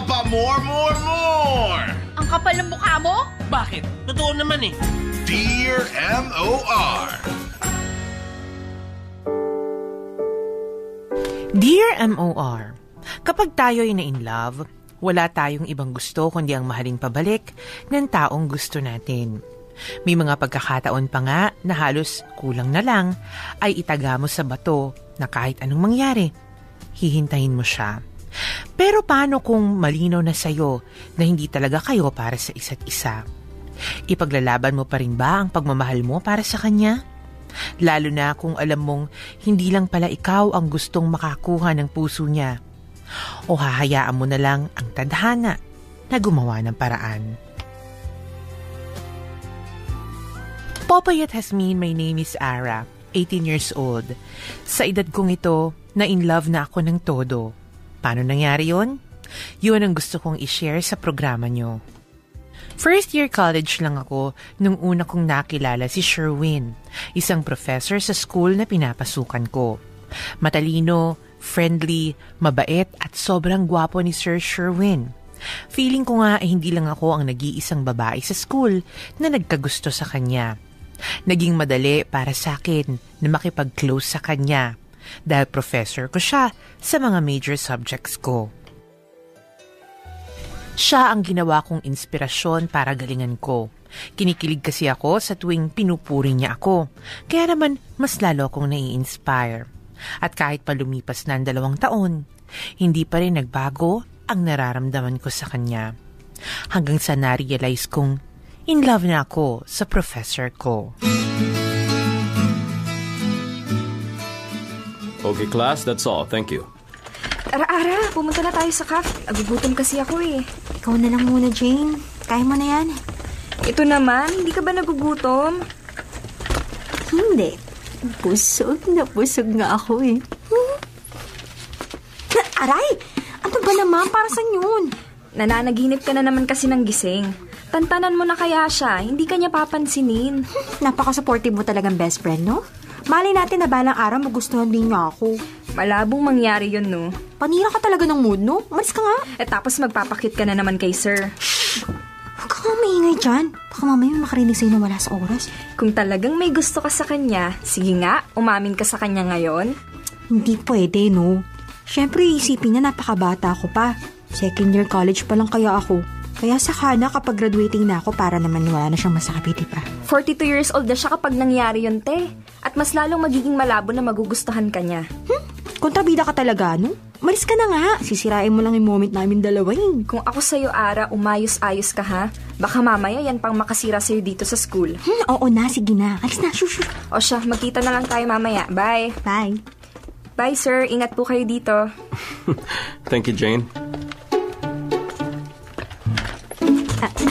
pa more! Ang kapal ng mukha mo? Bakit? Totoo naman eh. Dear M.O.R. Dear M.O.R. Kapag tayo'y na-in love, wala tayong ibang gusto kundi ang mahaling pabalik ng taong gusto natin. May mga pagkakataon pa nga na halos kulang na lang ay itaga mo sa bato na kahit anong mangyari, hihintayin mo siya. Pero paano kung malinaw na sa'yo na hindi talaga kayo para sa isa't isa? Ipaglalaban mo pa rin ba ang pagmamahal mo para sa kanya? Lalo na kung alam mong hindi lang pala ikaw ang gustong makakuha ng puso niya. O hahayaan mo na lang ang tadhana na gumawa ng paraan. Popoy at Hasmin, my name is Ara, 18 years old. Sa edad kong ito, na-in love na ako ng todo. Paano nangyari yun? Yun ang gusto kong i-share sa programa nyo. First year college lang ako nung una kong nakilala si Sherwin, isang professor sa school na pinapasukan ko. Matalino, friendly, mabait at sobrang gwapo ni Sir Sherwin. Feeling ko nga hindi lang ako ang nag-iisang babae sa school na nagkagusto sa kanya. Naging madali para sa akin na makipag-close sa kanya dahil professor ko siya sa mga major subjects ko. Siya ang ginawa kong inspirasyon para galingan ko. Kinikilig kasi ako sa tuwing pinupuri niya ako, kaya naman mas lalo akong nai-inspire. At kahit pa lumipas na ang 2 taon, hindi pa rin nagbago ang nararamdaman ko sa kanya. Hanggang sa na-realize kong in love na ako sa professor ko. Okay, class, that's all. Thank you. Ara, pumunta na tayo sa cafe. Agugutom kasi ako eh. Ikaw na lang muna, Jane. Kaya mo na yan. Ito naman, hindi ka ba nagugutom? Hindi. Busog nga ako eh. Aray! Ano ba naman? Para saan yun? Nananaginip ka na naman kasi ng gising. Tantanan mo na kaya siya, hindi ka niya papansinin. Napaka-supportive mo talagang best friend, no? Malay natin na balang araw magustuhan din niya ako. Malabong mangyari yun, no? Panira ka talaga ng mood, no? Umalis ka nga. Tapos magpapakit ka na naman kay sir. Huwag ka nga maingay dyan. Baka mamaya makarinig sa'yo na wala sa oras. Kung talagang may gusto ka sa kanya, sige nga, umamin ka sa kanya ngayon. Hindi pwede, no? Siyempre, isipin niya napakabata ako pa. Second year college pa lang kaya ako. Kaya saka na kapag graduating na ako para naman wala na siyang masakapiti pa. 42 years old na siya kapag nangyari yun, te. At mas lalong magiging malabo na magugustuhan ka niya. Kontrabida ka talaga, no? Malis ka na nga. Sisirain mo lang yung moment namin dalawa yun. Kung ako sa'yo, Ara, umayos-ayos ka, ha? Baka mamaya yan pang makasira sa'yo dito sa school. Oo na, sige na. Alis na, shoo. O siya, magkita na lang tayo mamaya. Bye. Bye. Bye, sir. Ingat po kayo dito. Thank you, Jane.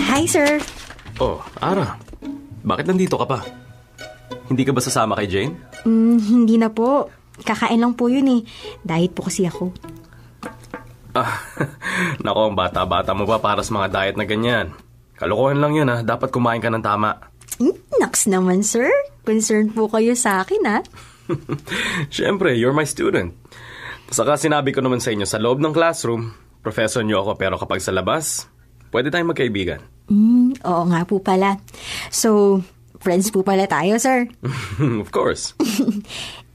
Hi, sir. Oh, Ara. Bakit nandito ka pa? Hindi ka ba sasama kay Jane? Hindi na po. Kakain lang po yun eh. Diet po kasi ako. Nako, ang bata-bata mo pa para sa mga diet na ganyan. Kalokohan lang yun, ha. Dapat kumain ka ng tama. Naks naman, sir. Concerned po kayo sa akin, ha? Siyempre, you're my student. Saka sinabi ko naman sa inyo, sa loob ng classroom, professor niyo ako, pero kapag sa labas, pwede tayong magkaibigan. Oo nga po pala. So, friends po pala tayo, sir. Of course.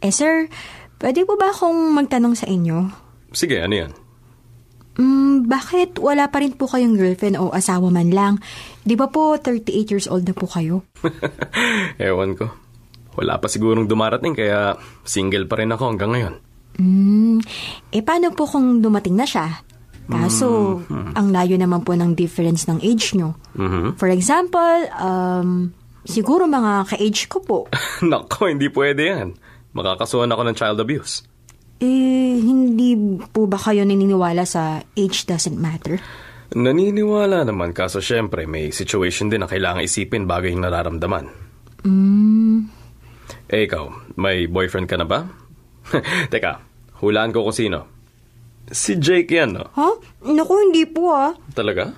Sir, pwede po ba akong magtanong sa inyo? Sige, ano yan? Bakit wala pa rin po kayong girlfriend o asawa man lang? Di ba po 38 years old na po kayo? Ewan ko. Wala pa sigurong dumarating kaya single pa rin ako hanggang ngayon. Paano po kung dumating na siya? Kaso, ang layo naman po ng difference ng age nyo. For example, siguro mga ka-age ko po. Nako, hindi pwede yan. Makakasuhan ako ng child abuse. Hindi po ba kayo naniniwala sa age doesn't matter? Naniniwala naman, kaso syempre may situation din na kailangan isipin bago yung nararamdaman. Ikaw, may boyfriend ka na ba? Teka, hulaan ko kung sino. Si Jake yan, no? Ha? Naku, hindi po Talaga?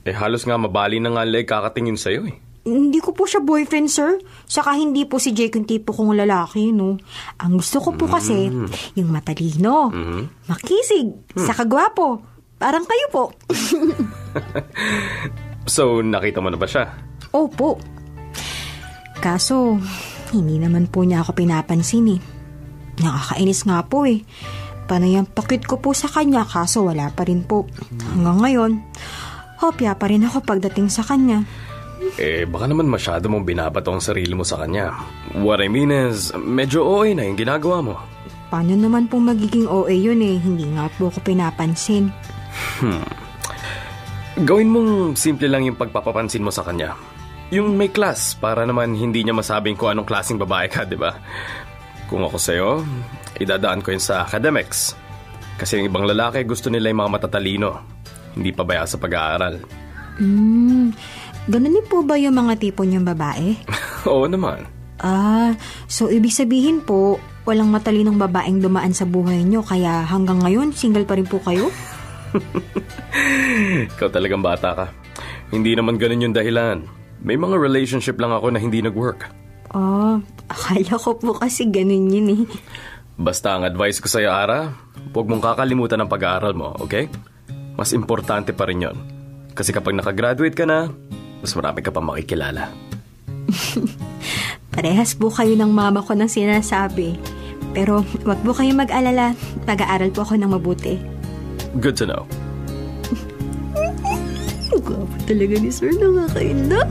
Halos nga mabali na nga leg kakatingin sa'yo eh. Hindi ko po siya boyfriend, sir. Saka hindi po si Jake yung tipo kong lalaki, no? Ang gusto ko po kasi, yung matalino, makisig, saka gwapo, Parang kayo po. So, nakita mo na ba siya? Opo. Kaso, hindi naman po niya ako pinapansin eh. Nakakainis nga po eh. Panay ang pakit ko po sa kanya kaso wala pa rin po. Hanggang ngayon, hopya pa rin ako pagdating sa kanya. Baka naman masyado mong binabato ang sarili mo sa kanya. What I mean is, medyo OA na yung ginagawa mo. Paano naman po magiging OA yun eh? Hindi nga po ako pinapansin. Gawin mong simple lang yung pagpapapansin mo sa kanya. Yung may class, para naman hindi niya masabing kung anong klaseng babae ka, di ba? Kung ako sa'yo, idadaan ko yun sa academics. Kasi yung ibang lalaki gusto nila yung mga matatalino. Hindi pabaya sa pag-aaral. Ganun din po ba yung mga tipo niyang babae? Oo naman. So ibig sabihin po, walang matalinong babaeng dumaan sa buhay niyo, kaya hanggang ngayon, single pa rin po kayo? Ikaw talagang bata ka. Hindi naman ganun yung dahilan. May mga relationship lang ako na hindi nag-work. Akala ko po kasi ganun yun eh. Basta ang advice ko sa'yo, Ara, huwag mong kakalimutan ang pag-aaral mo, okay? Mas importante pa rin yun. Kasi kapag nakagraduate ka na, mas marami ka pa makikilala. Parehas po kayo ng mama ko ng sinasabi. Pero wag po kayo mag-alala. Pag-aaral po ako ng mabuti. Good to know. Gwapo talaga ni Sir, nakakainda.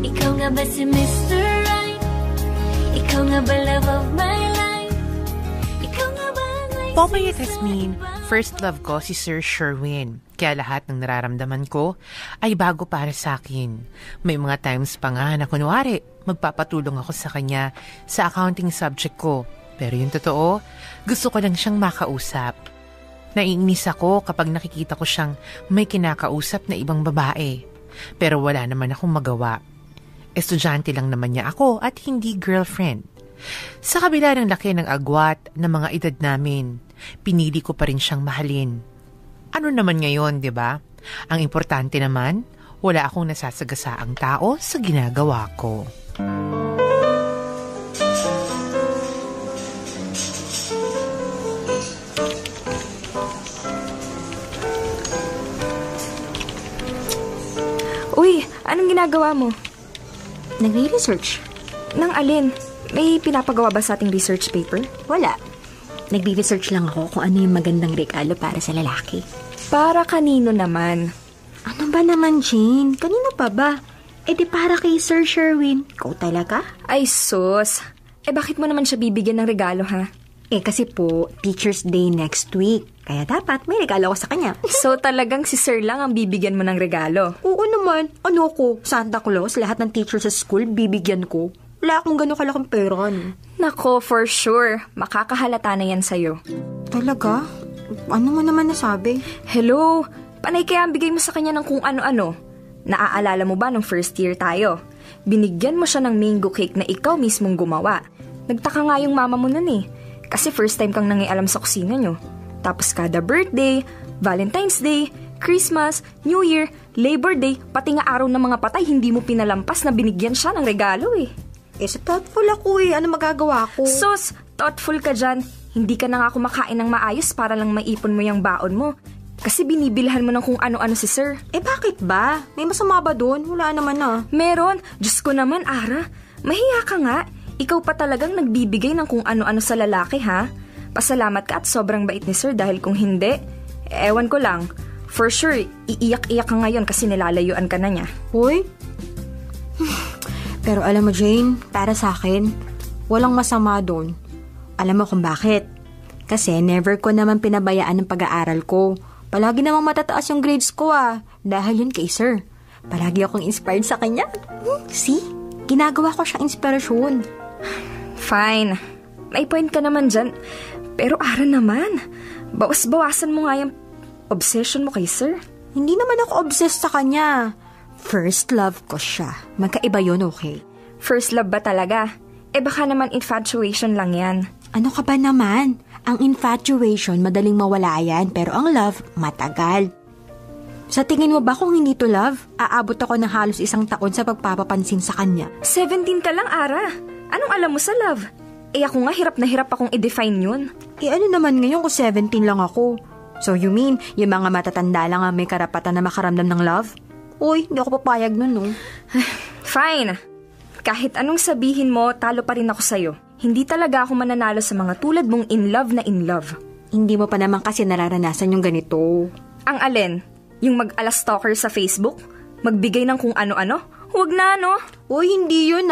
Ikaw nga ba si Mr. Right? Ikaw nga ba love of my life? Ikaw nga ba my Popoy at Jasmine, first love ko si Sir Sherwin. Kaya lahat ng nararamdaman ko ay bago para sa akin. May mga times pa nga na kunwari, magpapatulong ako sa kanya sa accounting subject ko. Pero yung totoo, gusto ko lang siyang makausap. Naiinis ako kapag nakikita ko siyang may kinakausap na ibang babae. Pero wala naman akong magawa. Estudyante lang naman niya ako at hindi girlfriend. Sa kabila ng laki ng agwat ng mga edad namin, pinili ko pa rin siyang mahalin. Ano naman ngayon, di ba? Ang importante naman, wala akong nasasagasaang tao sa ginagawa ko. Uy, anong ginagawa mo? Nagre-research? Nang alin? May pinapagawa ba sa ating research paper? Wala. Nagre-research lang ako kung ano yung magandang regalo para sa lalaki. Para kanino naman? Ano ba naman, Jane? Kanino pa ba? Di para kay Sir Sherwin. Ikaw talaga? Ay sus, bakit mo naman siya bibigyan ng regalo ha? Kasi po, Teacher's Day next week. Kaya dapat may regalo ko sa kanya. So talagang si Sir lang ang bibigyan mo ng regalo? Oo naman. Ano ko? Santa Claus? Lahat ng teacher sa school bibigyan ko. Wala akong gano'ng kalaking pera. Nako, for sure. Makakahalata na yan sa'yo. Talaga? Ano mo naman nasabi? Hello? Panay kaya ang bigay mo sa kanya ng kung ano-ano? Naaalala mo ba nung first year tayo? Binigyan mo siya ng mango cake na ikaw mismong gumawa. Nagtaka nga yung mama mo nun eh. Kasi first time kang nangialam sa kusina nyo. Tapos kada birthday, Valentine's Day, Christmas, New Year, Labor Day, pati nga araw ng mga patay, hindi mo pinalampas na binigyan siya ng regalo eh. So thoughtful ako eh. Ano magagawa ko? Sus, thoughtful ka dyan. Hindi ka na nga kumakain ng maayos para lang maipon mo yung baon mo. Kasi binibilhan mo ng kung ano-ano si Sir. Bakit ba? May masama ba doon? Wala naman na. Meron. Diyos ko naman, Ara. Mahiya ka nga. Ikaw pa talagang nagbibigay ng kung ano-ano sa lalaki, ha? Pasalamat ka at sobrang bait ni Sir dahil kung hindi, ewan ko lang. For sure, iiyak-iyak ka ngayon kasi nilalayuan ka na niya. Hoy? Pero alam mo, Jane, para sa akin, walang masama doon. Alam mo kung bakit? Kasi never ko naman pinabayaan ng pag-aaral ko. Palagi namang matataas yung grades ko dahil yun kay Sir. Palagi akong inspired sa kanya. See? Ginagawa ko siyang inspirasyon. Fine. May point ka naman dyan. Pero Ara naman, bawas-bawasan mo nga yung obsession mo kay Sir. Hindi naman ako obsessed sa kanya. First love ko siya. Magkaiba yun, okay? First love ba talaga? Baka naman infatuation lang yan. Ano ka ba naman? Ang infatuation, madaling mawala yan, pero ang love, matagal. Sa tingin mo ba kung hindi to love, aabot ako ng halos 1 taon sa pagpapapansin sa kanya? 17 ka lang, Ara. Anong alam mo sa love? Ako nga hirap na hirap akong i-define yun. Ano naman ngayon kung 17 lang ako? So you mean, yung mga matatanda lang ang may karapatan na makaramdam ng love? Uy, hindi ako papayag nun, no? Fine. Kahit anong sabihin mo, talo pa rin ako sa'yo. Hindi talaga ako mananalo sa mga tulad mong in love na in love. Hindi mo pa naman kasi nararanasan yung ganito. Ang alin? Yung mag-alas stalker sa Facebook? Magbigay ng kung ano-ano? Huwag na, no? Uy, hindi yun,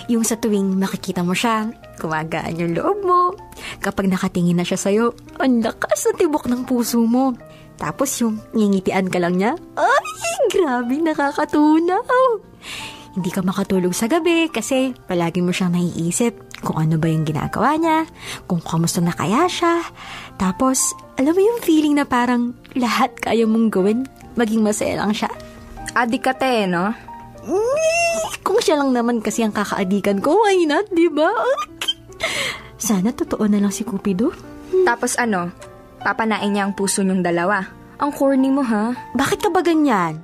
Yung sa tuwing makikita mo siya, kumagaan yung loob mo. Kapag nakatingin na siya sa'yo, ang lakas na tibok ng puso mo. Tapos yung ngingitian ka lang niya, ay, grabe, nakakatunaw. Hindi ka makatulog sa gabi kasi palagi mo siyang naiisip kung ano ba yung ginagawa niya, kung kamusta na kaya siya. Tapos, alam mo yung feeling na parang lahat kaya mong gawin, maging masaya lang siya. Adik ka te, no? Kung siya lang naman kasi ang kakaadikan ko, why not, diba? Sana totoo na lang si Cupido. Tapos ano, papanain niya ang puso niyong dalawa. Ang corny mo, ha? Bakit ka ba ganyan?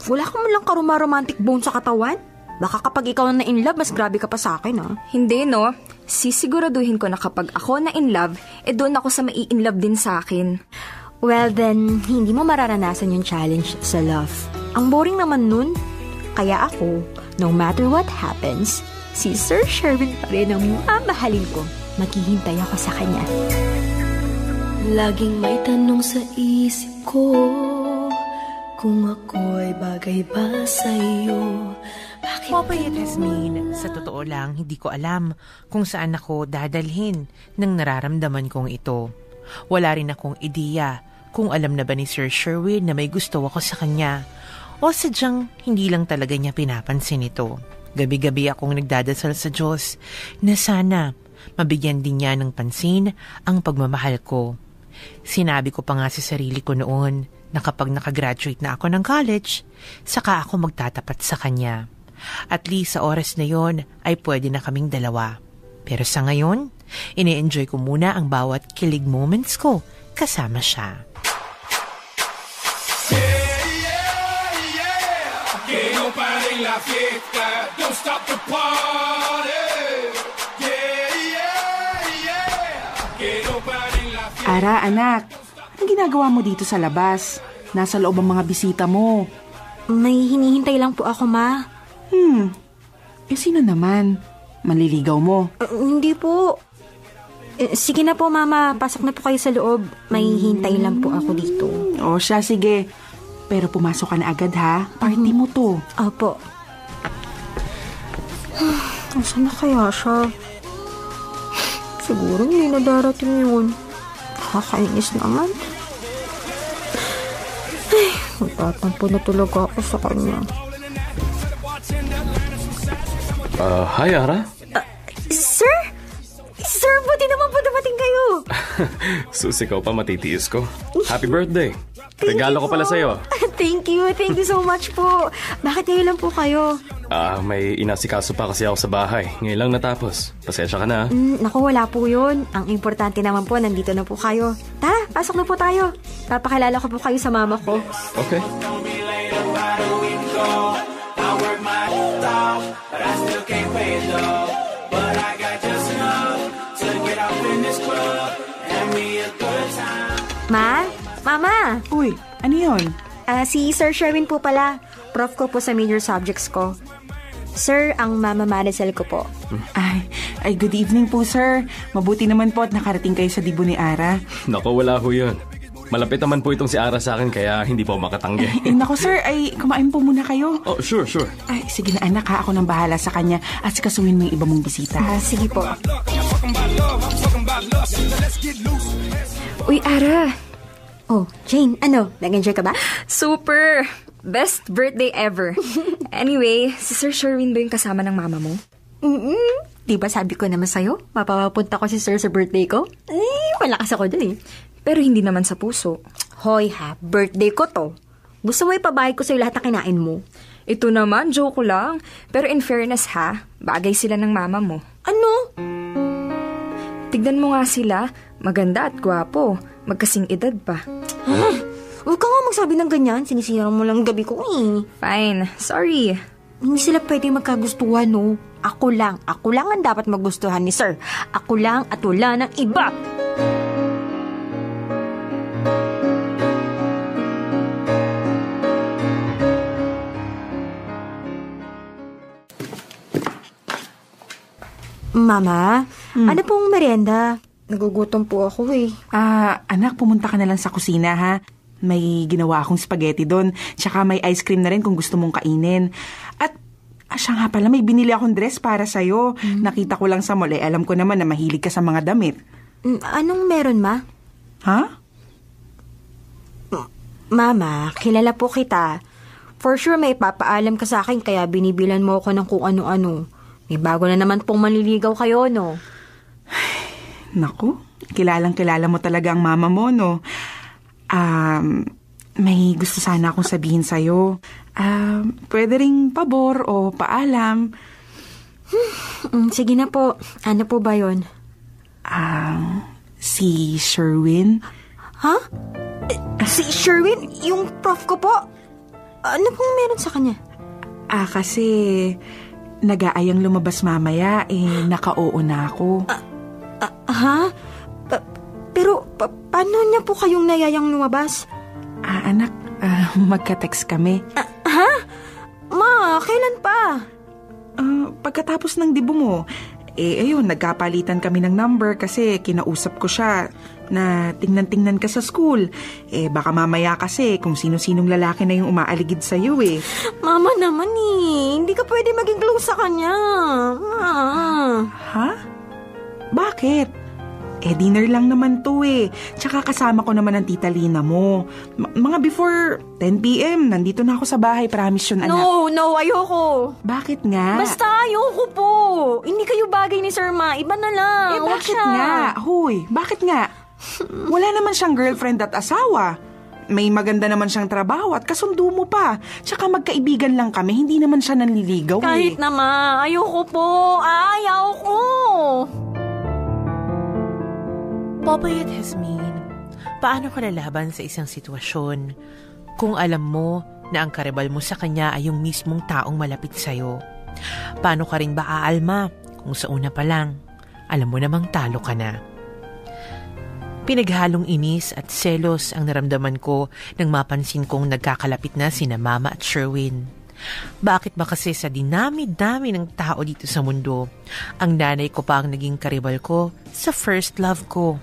Wala ka man lang karuma-romantic bone sa katawan? Baka kapag ikaw na in love, mas grabe ka pa sa akin, Hindi, no? Sisiguraduhin ko na kapag ako na in love, doon ako sa mai-in love din sa akin. Well then, hindi mo mararanasan yung challenge sa love. Ang boring naman nun. Kaya ako, no matter what happens, si Sir Sherwin pa rin ang mamahalin ko. Maghihintay ako sa kanya. Laging may tanong sa isip ko, kung ako'y bagay ba sa'yo. Popoy at Jasmine, sa totoo lang, hindi ko alam kung saan ako dadalhin ng nararamdaman kong ito. Wala rin akong ideya kung alam na ba ni Sir Sherwin na may gusto ako sa kanya o sadyang hindi lang talaga niya pinapansin ito. Gabi-gabi akong nagdadasal sa Diyos na sana mabigyan din niya ng pansin ang pagmamahal ko. Sinabi ko pa nga sa sarili ko noon na kapag nakagraduate na ako ng college, saka ako magtatapat sa kanya. At least sa oras na yon ay pwede na kaming dalawa. Pero sa ngayon, ine-enjoy ko muna ang bawat kilig moments ko kasama siya. Que no pare la fiesta, don't stop the party. Que no pare la fiesta. Ara, anak, anong ginagawa mo dito sa labas? Nasa loob ang mga bisita mo. May hinihintay lang po ako, Ma. Sino naman? Manliligaw mo? Hindi po. Sige na po, Mama. Pasok na po kayo sa loob. May hintay lang po ako dito. O siya, sige. Pero pumasok ka na agad, ha? Party mo to. Opo. Saan na kaya siya? Siguro hindi na darating yun. Kakainis naman. Ay, magtatampo na talaga ako sa kanya. Hi, Ara. Sir? Sir, buti naman po dumating kayo. Sus, ikaw pa matitiis ko. Happy birthday. Regalo ko pala sa'yo. Thank you so much po. Bakit ngayon lang po kayo? May inasikaso pa kasi ako sa bahay. Ngayon lang natapos. Pasensya ka na. Naku, wala po yun. Ang importante naman po, nandito na po kayo. Tara, pasok na po tayo. Papakilala ko po kayo sa mama ko. Okay. Mama! Uy, ano yun? Si Sir Sherwin po pala. Prof ko po sa major subjects ko. Sir, ang Mama Maricel ko po. Ay, good evening po, sir. Mabuti naman po at nakarating kayo sa dibo ni Ara. Naku, wala ho yun. Malapit naman po itong si Ara sa akin kaya hindi po makatanggi. Naku, sir, ay kumain po muna kayo. Oh, sure. Ay, sige na anak, ha. Ako nang bahala sa kanya at sikasuhin mo yung iba mong bisita. Sige po. Uy, Ara. Oh, Jane, ano? Nag-enjoy ka ba? Super! Best birthday ever. Anyway, si Sir Sherwin ba yung kasama ng mama mo? Di ba sabi ko naman sa'yo? Mapapapunta ko si Sir sa birthday ko? Malakas ako dun Pero hindi naman sa puso. Hoy ha, birthday ko to. Gusto mo ipabayad ko sa'yo lahat na kinain mo? Ito naman, joke ko lang. Pero in fairness ha, bagay sila ng mama mo. Ano? Tignan mo nga sila, maganda at gwapo. Magkasing edad pa. Huwag ka nga magsabi ng ganyan. Sinisira mo lang gabi ko Fine, sorry. Hindi sila pwede magkagustuhan, no? Ako lang ang dapat magustuhan ni Sir. Ako lang at wala ng iba. Mama, ano pong merienda? Nagugutom po ako eh. Anak, pumunta ka na lang sa kusina, ha? May ginawa akong spaghetti doon. Tsaka may ice cream na rin kung gusto mong kainin. At siya nga pala, may binili akong dress para sa'yo. Nakita ko lang sa mall. Alam ko naman na mahilig ka sa mga damit. Anong meron, Ma? Ha? Mama, kilala po kita. For sure may papaalam ka sa akin kaya binibilan mo ako ng kung ano-ano. May bago na naman pong manliligaw kayo, no? Naku, kilalang-kilala mo talaga ang mama mo, no? May gusto sana akong sabihin sa'yo. Pwede ring pabor o paalam. Sige na po. Ano po ba yun? Si Sherwin. Ha? Si Sherwin? Yung prof ko po? Ano pong meron sa kanya? Kasi nag-aayang lumabas mamaya, naka-oo na ako. Ha? Pero paano niya po kayong nayayang lumabas? Anak, magka-text kami. Ha? Ma, kailan pa? Pagkatapos ng dibo mo, ayun, nagkapalitan kami ng number kasi kinausap ko siya na tingnan-tingnan ka sa school. Baka mamaya kasi kung sino-sinong lalaki na yung umaaligid sa'yo eh. Mama naman hindi ka pwede maging close sa kanya. Ha? Bakit? Dinner lang naman to eh. Tsaka kasama ko naman ang tita Lina mo. Mga before 10 p.m. nandito na ako sa bahay. Promise yun, anak. No, ayoko. Bakit nga? Basta ayoko po. Hindi kayo bagay ni Sir Ma. Iba na lang. Huwag Bakit siya. nga? Huy, bakit nga? Wala naman siyang girlfriend at asawa. May maganda naman siyang trabaho at kasundo mo pa. Tsaka magkaibigan lang kami. Hindi naman siya nanliligaw Kahit na Ma, ayoko po. Ayoko. Popoy at Jasmine, paano ka lalaban sa isang sitwasyon kung alam mo na ang karibal mo sa kanya ay yung mismong taong malapit sa'yo? Paano ka rin ba aalma kung sa una pa lang, alam mo namang talo ka na? Pinaghalong inis at selos ang naramdaman ko nang mapansin kong nagkakalapit na sina Mama at Sherwin. Bakit ba kasi sa dinami-dami ng tao dito sa mundo, ang nanay ko pa ang naging karibal ko sa first love ko?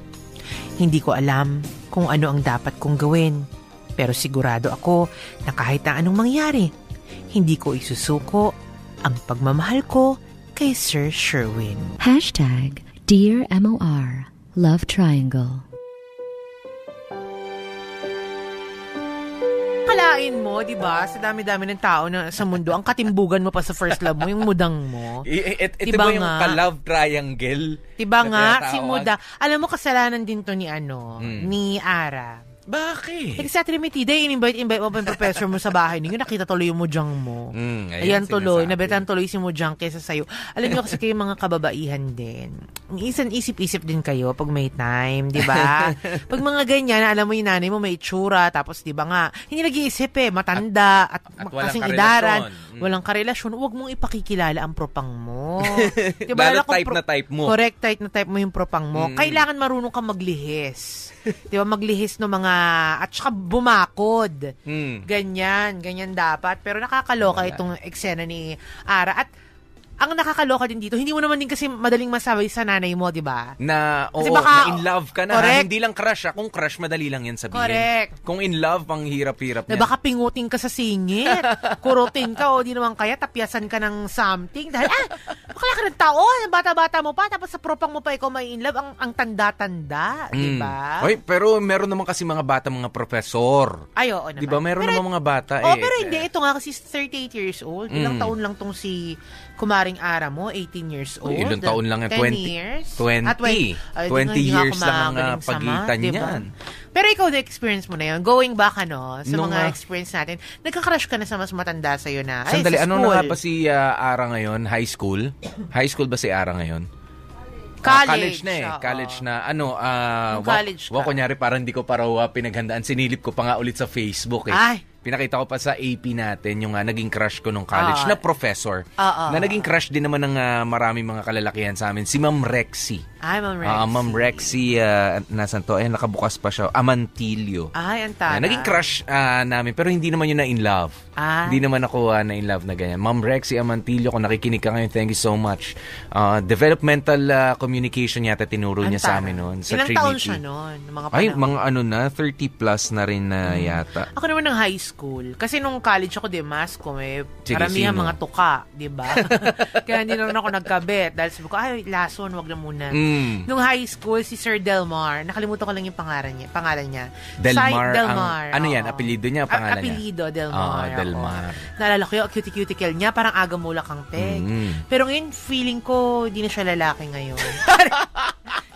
Hindi ko alam kung ano ang dapat kong gawin, pero sigurado ako na kahit na anong mangyari, hindi ko isusuko ang pagmamahal ko kay Sir Sherwin. #Dear MOR Love Triangle. Kalain mo, di ba? Sa dami-dami ng tao na sa mundo, ang katimbugan mo pa sa first love mo, yung mudang mo. Ito diba ba yung ka-love triangle? Diba nga, si Muda. Alam mo, kasalanan din to ni ni Ara. Bakit? Kasi sa Trinity Day, invite mo pa yung professor mo sa bahay ninyo, nakita tuloy yung mujang mo. Ayan tuloy, nabetan tuloy si mujang kesa sa'yo. Alam niyo kasi kayo mga kababaihan din. Isip-isip din kayo pag may time, di ba? Pag mga ganyan, alam mo yung nanay mo may itsura, tapos di ba nga, hindi nag-iisip matanda at kasing idaran, walang karelasyon, huwag mong ipakikilala ang propang mo. Diba? Lalo type mo. Correct, type na type mo yung propang mo. Kailangan marunong kang maglihis. Di ba, maglihis ng mga, at saka bumakod. Ganyan dapat. Pero nakakaloka itong eksena ni Ara. At ang nakakaloka din dito, hindi mo naman din kasi madaling masabi sa nanay mo, di ba? Na, oo, baka, na in love ka na. Hindi lang crush. Kung crush, madali lang yan sabihin. Correct. Kung in love, pang hirap-hirap na baka pingutin ka sa singit, kurutin ka, o di naman kaya, tapyasan ka ng something. Dahil, bakla ka ng tao, bata-bata mo pa, tapos sa propang mo pa ikaw may in love, ang tanda-tanda, di ba? Oy, pero meron naman kasi mga bata, mga profesor. Ay, oo naman. Di ba, meron naman mga bata. Pero hindi, ito nga kasi 38 years old. Ilang taon lang tong si Kumaring Ara mo, 18 years old. Ilang taon lang yan? 10 years? 20 years lang ang pagitan niyan. Pero ikaw, na-experience mo na yun. Going back, sa mga experience natin, nagka-crush ka na sa mas matanda sa'yo na. Sandali, ano na nga pa si Ara ngayon? High school? High school ba si Ara ngayon? College na eh. College na. College ka. Kunyari, parang hindi ko pa raw pinaghandaan. Sinilip ko pa nga ulit sa Facebook eh. Ay, pinakita ko pa sa AP natin yung naging crush ko nung college na professor. Na naging crush din naman ng maraming mga kalalakihan sa amin. Si Ma'am Rexy. Ay, Ma'am Rexy. Ma'am Rexy, nasan to? Ayan, nakabukas pa siya. Amantilio. Ay, antara. Naging crush namin, pero hindi naman yun na in love. Hindi naman ako na in love na ganyan. Ma'am Rexy Amantilio, kung nakikinig ka ngayon, thank you so much. Developmental communication yata tinuro niya sa amin noon. Sa Ilang Trinity. taon siya noon? Mga 30 plus na rin na yata. Ako naman ng high school. Kasi nung college ako, mas ko karamihan mga tuka, di ba? Kaya hindi na rin ako nagkabit. Dahil sabi ko, lason, wag na muna. Nung high school, si Sir Delmar, nakalimutan ko lang yung pangalan niya. Delmar. Ano yan? Apelido niya? Pangalan niya? Apelido, Delmar. Delmar. Naalala ko yung cutie-cuticle niya, parang aga mula kang peg. Pero ngayon, feeling ko, di na siya lalaki ngayon.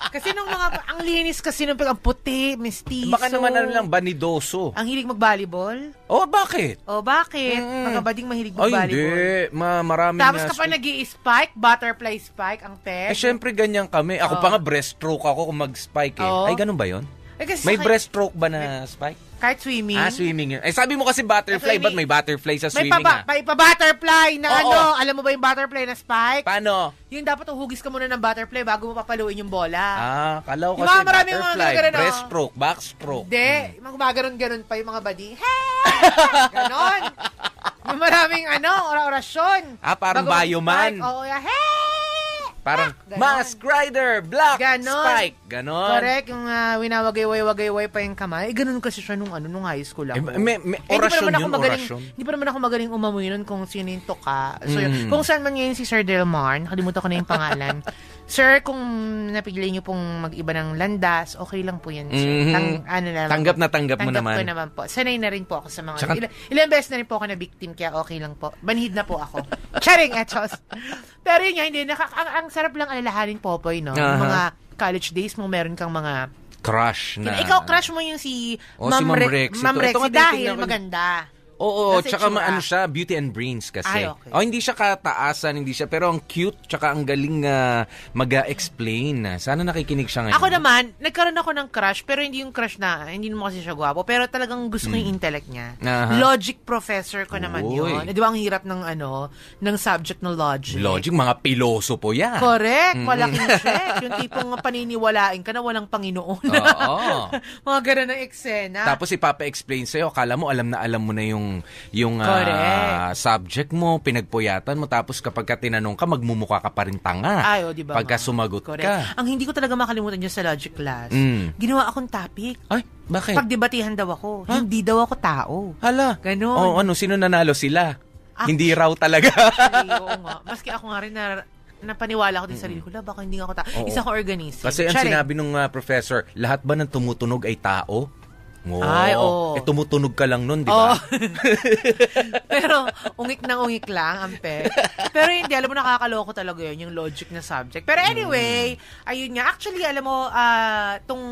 Kasi nung ang linis kasi nung ang puti, mestizo. Baka naman lang, banidoso. Ang hilig mag-volleyball? Bakit? Mga bading mahilig mag-volleyball. Hindi. Marami tapos na. Tapos kapag nag-i-spike, butterfly spike, ang peg. Syempre ganyan kami. Ako pa nga breaststroke ako kung mag-spike Ay, ganun ba yun? May breaststroke ba na spike? Kahit swimming? Swimming yun. Sabi mo kasi butterfly, ba't may butterfly sa swimming? May pa-butterfly na alam mo ba yung butterfly na spike? Paano? Yung dapat uhugis ka muna ng butterfly bago mo papaluin yung bola. Kalaw kasi butterfly, breaststroke, backstroke. Hindi, magaganon-ganon pa yung mga body. Hey! Ganon. Maraming orasyon. Parang bioman. Hey! Parang mask rider, black spike. Ganon. Correct, yung winawagay-way pa yung kamay. Ganon kasi siya nung high school ako. May orasyon yun, orasyon. Hindi pa naman ako magaling umamoy nun kung sino yung toka. So, kung saan man ngayon si Sir Delmar, nakalimutan ko na yung pangalan. Sir, kung napigilin niyo pong mag-iba ng landas, okay lang po yan, sir. Tanggap mo naman. Tanggap ko naman po. Sanay na rin po ako sa mga... Ilang beses na rin po ako na victim, kaya okay lang po. Banhid na po ako. Charing, etos. Pero yun nga, hindi. Ang sarap lang alalahanin, Popoy, no? Mga college days mo, meron kang mga... Crush na. Ikaw, crush mo yung si Ma'am Rexy dahil maganda. Oo, tsaka siya, beauty and brains kasi. Okay. Hindi siya kataasan, pero ang cute, tsaka ang galing mag-explain. Sana nakikinig siya ngayon. Ako naman, nagkaroon ako ng crush, pero hindi yung crush na, hindi naman kasi siya gwapo, pero talagang gusto ko yung intellect niya. Logic professor ko naman yun. Di ba ang hirap ng subject ng logic? Logic, mga piloso po yan. Correct, malaking check. Yung tipong paniniwalain ka na walang Panginoon. Oo. Mga ganun ng eksena. Tapos ipapa-explain sa'yo, akala mo, alam mo na yung subject mo, pinagpuyatan mo, tapos kapag tinanong ka, magmumukha ka pa rin tanga. Diba, pagka sumagot ka. Ang hindi ko talaga makalimutan dyan sa logic class, ginawa akong topic. Ay, bakit? Pagdebatihan daw ako. Hindi daw ako tao. Hala. Ganon. Sino nanalo sila? Hindi raw talaga. Oo nga. Maski ako nga rin napaniwala ko din sa sarili ko, baka hindi nga ako tao. Isa ko organism. Kasi ang sinabi nung professor, lahat ba ng tumutunog ay tao? Tumutunog ka lang nun, di ba? Pero, ungik lang, ampe. Pero hindi, alam mo, nakakaloko talaga yun, yung logic na subject. Pero anyway, ayun nga. Actually, alam mo, tong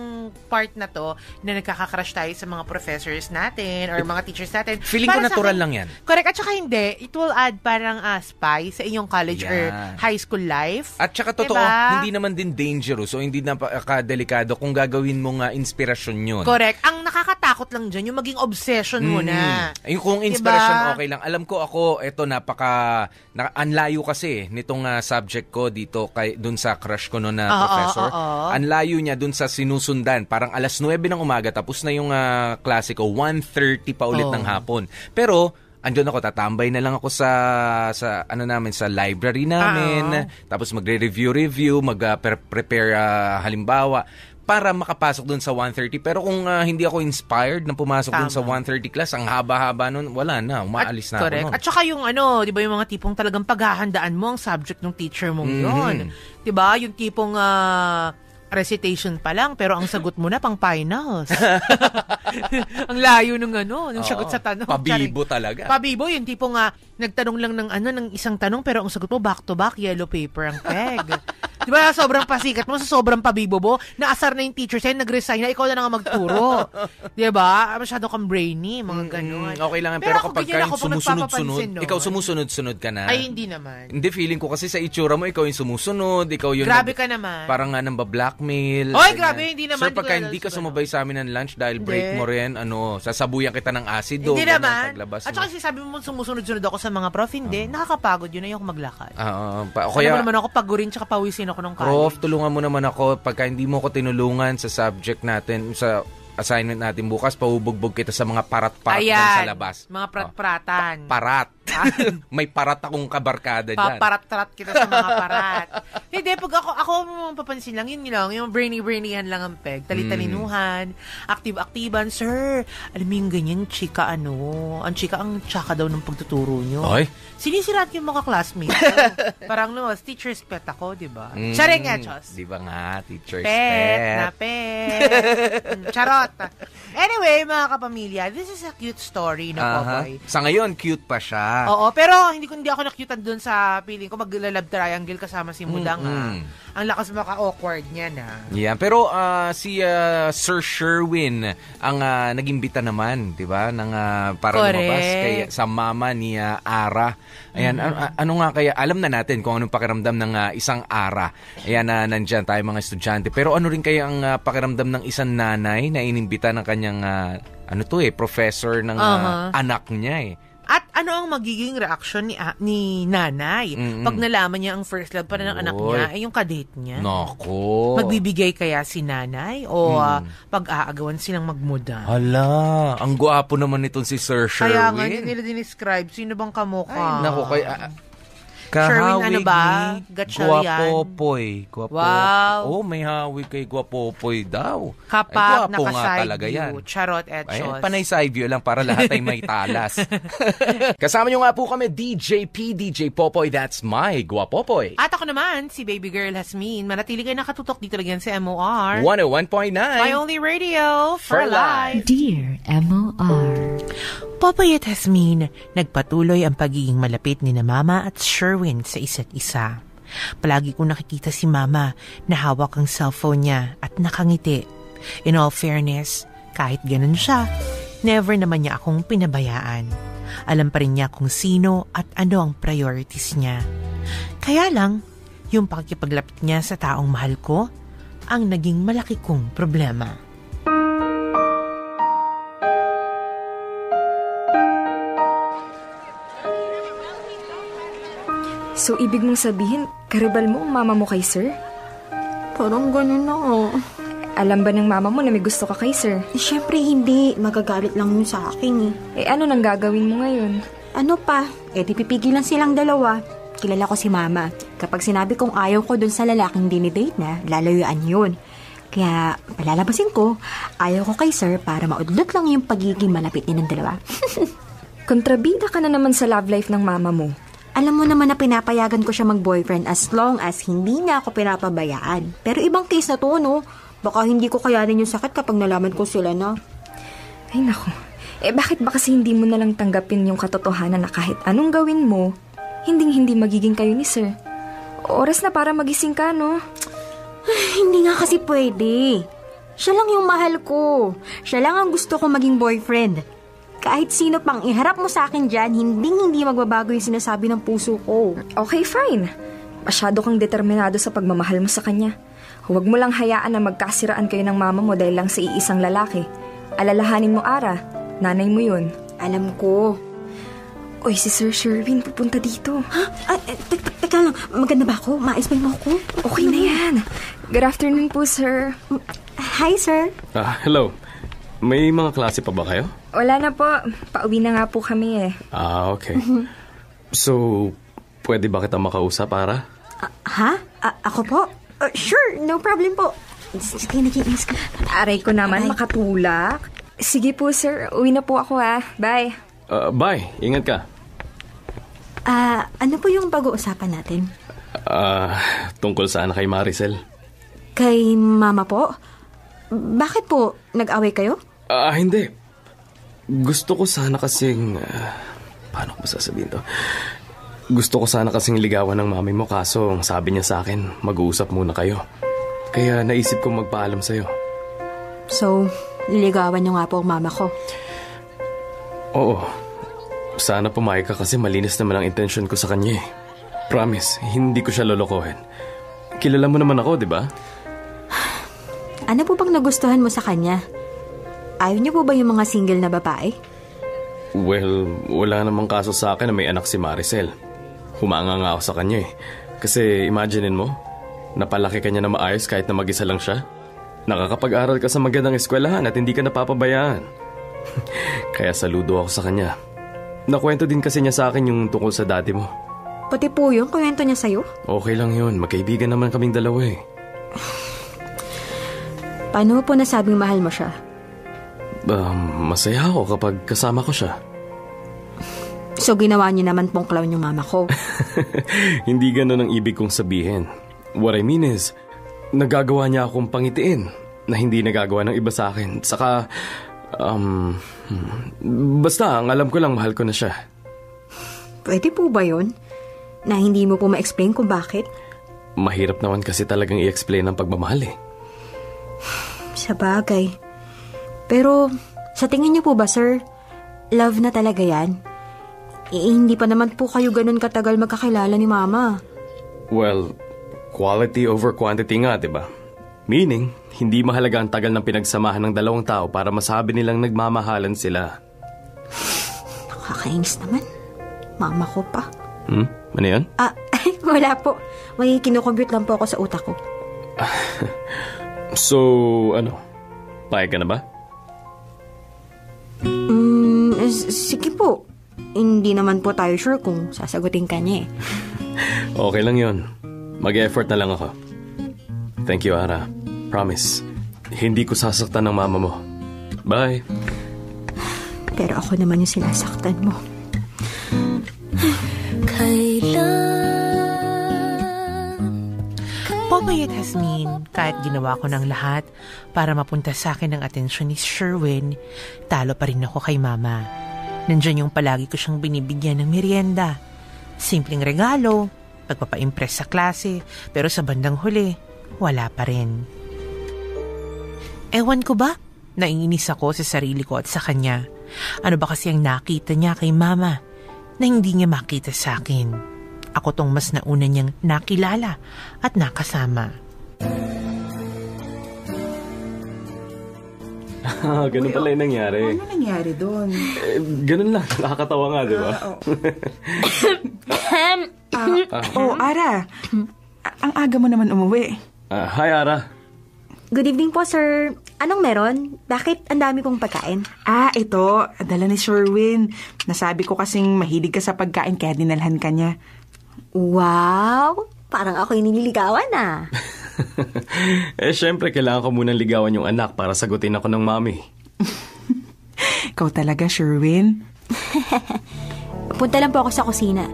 part na to, na nagkaka-crush tayo sa mga professors natin or mga teachers natin. Feeling ko natural lang yan. Correct. At saka hindi, it will add parang spice sa inyong college or high school life. At saka totoo, hindi naman din dangerous o hindi na kadelikado kung gagawin mong inspirasyon yun. Correct. Ang nakakatakot lang dyan, yung maging obsession mo na. Yung kung inspiration, okay lang. Alam ko ako, anlayo kasi nitong subject ko dito dun sa crush ko noon na professor. Anlayo niya dun sa sinusundan. Parang 9:00 ng umaga, tapos na yung klase ko, 1:30 pa ulit ng hapon. Pero, andun ako, tatambay na lang ako sa library namin. Tapos magre-review, mag-prepare halimbawa para makapasok dun sa 1:30. Pero kung hindi ako inspired na pumasok dun sa 1:30 class, ang haba-haba nun, wala na, umaalis na ako nun. At saka yung di ba yung mga tipong talagang paghahandaan mo ang subject ng teacher mong yun. Di ba? Yung tipong recitation pa lang, pero ang sagot mo na pang finals. Ang layo nung sagot sa tanong. Pabibo talaga. Pabibo, yung tipong nagtanong lang ng isang tanong pero ang sagot mo back to back, yellow paper ang peg. Di ba, sobrang pasikat mo, sa sobrang pabibobo, naasar na yung teacher sa'yo, nag-resign na, ikaw na nga magturo. Di ba? Masyado kang brainy, mga ganun. Okay lang, pero kapag kayo sumusunod-sunod, ikaw sumusunod-sunod ka na. Ay, hindi naman. Hindi, feeling ko kasi sa itsura mo, ikaw yung sumusunod, ikaw yung... Grabe ka naman. Parang nga nang-blackmail. Oy, grabe, hindi naman. Sir, pagka hindi ka sumabay sa amin ng lunch dahil break mo rin, sasabuyan kita ng asido. Hindi naman. At saka sabi mo sumusunod-sunod ako sa mga prof, hindi. Nakakapagod yun, ayoko maglakad. Kaya naman ako pagurin tsaka pawisin ako ng college. Prof, tulungan mo naman ako pagka hindi mo ko tinulungan sa subject natin, sa assignment natin bukas, paubugbog kita sa mga parat-parat sa labas. Mga prat-pratan. Parat. May parat akong kabarkada dyan. Paparat-tarat kita sa mga parat. Hindi, pag ako papansin lang, yun lang, yung brainy-brainihan lang ang peg. Talitalinuhan, aktiv-aktiban. Sir, alam mo yung ganyan, chika ang chika ang tsaka daw ng pagtuturo nyo. Ay? Sinisirat yung mga classmates. Parang teacher's pet ako, di ba? Charing nga, Chos. Di ba nga, teacher's pet. Charot. Anyway, mga kapamilya, this is a cute story na Popoy. Sa ngayon, cute pa siya. Oo, pero hindi ako nakyutan doon sa feeling ko magla-love triangle kasama si Mudang. Ang lakas maka-awkward niya na. Yeah, pero si Sir Sherwin ang nag-imbita naman, 'di ba? Para lumabas kay sa mama ni Ara. Ayan, ano nga kaya alam na natin kung anong pakiramdam ng isang Ara. Ayan, nandiyan tayo mga estudyante. Pero ano rin kaya ang pakiramdam ng isang nanay na inimbita ng kanyang professor ng anak niya At ano ang magiging reaction ni nanay pag nalaman niya ang first love pa ng anak niya ay yung kadate niya? Nako. Magbibigay kaya si nanay o pag-aagawan silang magmuda? Hala, ang gwapo naman itong si Sir Sherwin. Kaya nga nila dinescribe, sino bang kamukha? Ay, nako, kaya... Sherwin, ano ba? Gatchalian. Guwapopoy. Wow. Oh, may hawig kay Guwapopoy daw. Kapag naka-side view. Charot et Chos. Panay side view lang para lahat ay may talas. Kasama nyo nga po kami, DJ Popoy, that's my Guwapopoy. At ako naman, si baby girl Hasmin. Manatili kayo nakatutok dito lang sa MOR 101.9. My only radio for life. Dear MOR. Popoy at Hasmin, nagpatuloy ang pagiging malapit ni na Mama at Sherwin sa isa't isa. Palagi kong nakikita si Mama na hawak ang cellphone niya at nakangiti. In all fairness, kahit ganun siya, never naman niya akong pinabayaan. Alam pa rin niya kung sino at ano ang priorities niya. Kaya lang, yung pakikipaglapit niya sa taong mahal ko, ang naging malaki kong problema. So, ibig mong sabihin, karibal mo ang mama mo kay sir? Parang ganun na Alam ba ng mama mo na may gusto ka kay sir? Siyempre hindi. Magagalit lang yun sa akin ano nang gagawin mo ngayon? Ano pa? Di pipigilan silang dalawa. Kilala ko si Mama. Kapag sinabi kong ayaw ko dun sa lalaking dinidate na, lalayuan yun. Kaya, palalabasin ko, ayaw ko kay sir para maudlot lang yung pagiging malapit niya ng dalawa. Kontrabida ka na naman sa love life ng mama mo. Alam mo naman na pinapayagan ko siya mag-boyfriend as long as hindi na ako pinapabayaan. Pero ibang case na to, no? Baka hindi ko kayanin yung sakit kapag nalaman ko sila na. Ay, naku. Bakit ba kasi hindi mo nalang tanggapin yung katotohanan na kahit anong gawin mo, hindi magiging kayo ni sir? Oras na para magising ka, no? Hindi nga kasi pwede. Siya lang yung mahal ko. Siya lang ang gusto ko maging boyfriend. Kahit sino pang iharap mo sa akin dyan, hindi magbabago yung sinasabi ng puso ko. Okay, fine. Masyado kang determinado sa pagmamahal mo sa kanya. Huwag mo lang hayaan na magkasiraan kayo ng mama mo dahil lang sa iisang lalaki. Alalahanin mo, Ara. Nanay mo yun. Alam ko. Oy, si Sir Sherwin pupunta dito. Ha? Teka lang. Maganda ba ako? Maisbay mo ako? Okay na yan. Good afternoon po, sir. Hi, sir. Hello. May mga klase pa ba kayo? Wala na po. Pauwi na nga po kami okay. So, pwede ba kita makausap, Ara? Ha? Ako po? Sure, no problem po. Sige, nag-iinis ka. Aray ko naman, makatulak. Sige po, sir. Uwi na po ako, Bye. Bye. Ingat ka. Ano po yung pag-uusapan natin? Tungkol saan kay Maricel? Kay Mama po? Bakit po? Nag-away kayo? Hindi. Gusto ko sana kasing paano ko sasabihin to? Gusto ko sana kasing ligawan ng mami mo, kaso ang sabi niya sa akin, mag-uusap muna kayo. Kaya naisip kong magpaalam sa'yo. So, liligawan niyo nga po ang mama ko? Oo. Sana pumayag ka kasi malinis naman ang intention ko sa kanya eh. Promise, hindi ko siya lolokohin. Kilala mo naman ako, di ba? Ano po bang nagustuhan mo sa kanya? Ayaw niyo po ba yung mga single na babae? Well, wala namang kaso sa akin na may anak si Maricel. Humanga nga ako sa kanya eh. Kasi imaginein mo, napalaki ka niya na maayos kahit na mag-isa lang siya. Nakakapag-aral ka sa magandang eskwelahan at hindi ka napapabayaan. Kaya saludo ako sa kanya. Nakwento din kasi niya sa akin yung tungkol sa daddy mo. Pati po yun, kwento niya sa'yo? Okay lang yun, magkaibigan naman kaming dalawa eh. Paano po nasabing mahal mo siya? Masaya ako kapag kasama ko siya. So ginawa niyo naman pong clown yung mama ko? Hindi ganun ang ibig kong sabihin. What I mean is, nagagawa niya akong pangitiin na hindi nagagawa ng iba sa akin. Saka, basta ang alam ko lang mahal ko na siya. Pwede po ba yun? Na hindi mo po ma-explain kung bakit? Mahirap naman kasi talagang i-explain ang pagmamahal eh. Sa bagay. Pero, sa tingin niyo po ba, sir, love na talaga yan? Hindi pa naman po kayo ganun katagal magkakilala ni mama. Well, quality over quantity nga, diba? Meaning, hindi mahalaga ang tagal ng pinagsamahan ng dalawang tao para masabi nilang nagmamahalan sila. Nakakainis naman. Mama ko pa. Ano yan? Wala po. May kinukompute lang po ako sa utak ko. So, payag ka na ba? Sige po. Hindi naman po tayo sure kung sasagutin ka niya eh. Okay lang yun. Mag-effort na lang ako. Thank you, Ara. Promise. Hindi ko sasaktan ng mama mo. Bye. Pero ako naman yung sinasaktan mo. Popoy at Jasmine, kahit ginawa ko ng lahat para mapunta sa akin ang atensyon ni Sherwin, talo pa rin ako kay mama. Nandyan yung palagi ko siyang binibigyan ng merienda. Simpleng regalo, pagpapa-impress sa klase, pero sa bandang huli, wala pa rin. Ewan ko ba? Naiinis ako sa sarili ko at sa kanya. Ano ba kasi ang nakita niya kay mama na hindi niya makita sa akin? Ako tong mas nauna niyang nakilala at nakasama. Ganun pala yung nangyari. Ano nangyari doon? Ganun lang. Nakakatawa nga, di ba? Ara. Ang aga mo naman umuwi. Hi, Ara. Good evening po, sir. Anong meron? Bakit ang dami kong pagkain? Ito. Dala ni Sherwin. Nasabi ko kasing mahilig ka sa pagkain kaya dinalhan ka niya. Wow! Parang ako'y nililigawan na. Syempre, kailangan ko munang ligawan yung anak para sagutin ako ng mami. Ikaw talaga, Sherwin. Punta lang po ako sa kusina.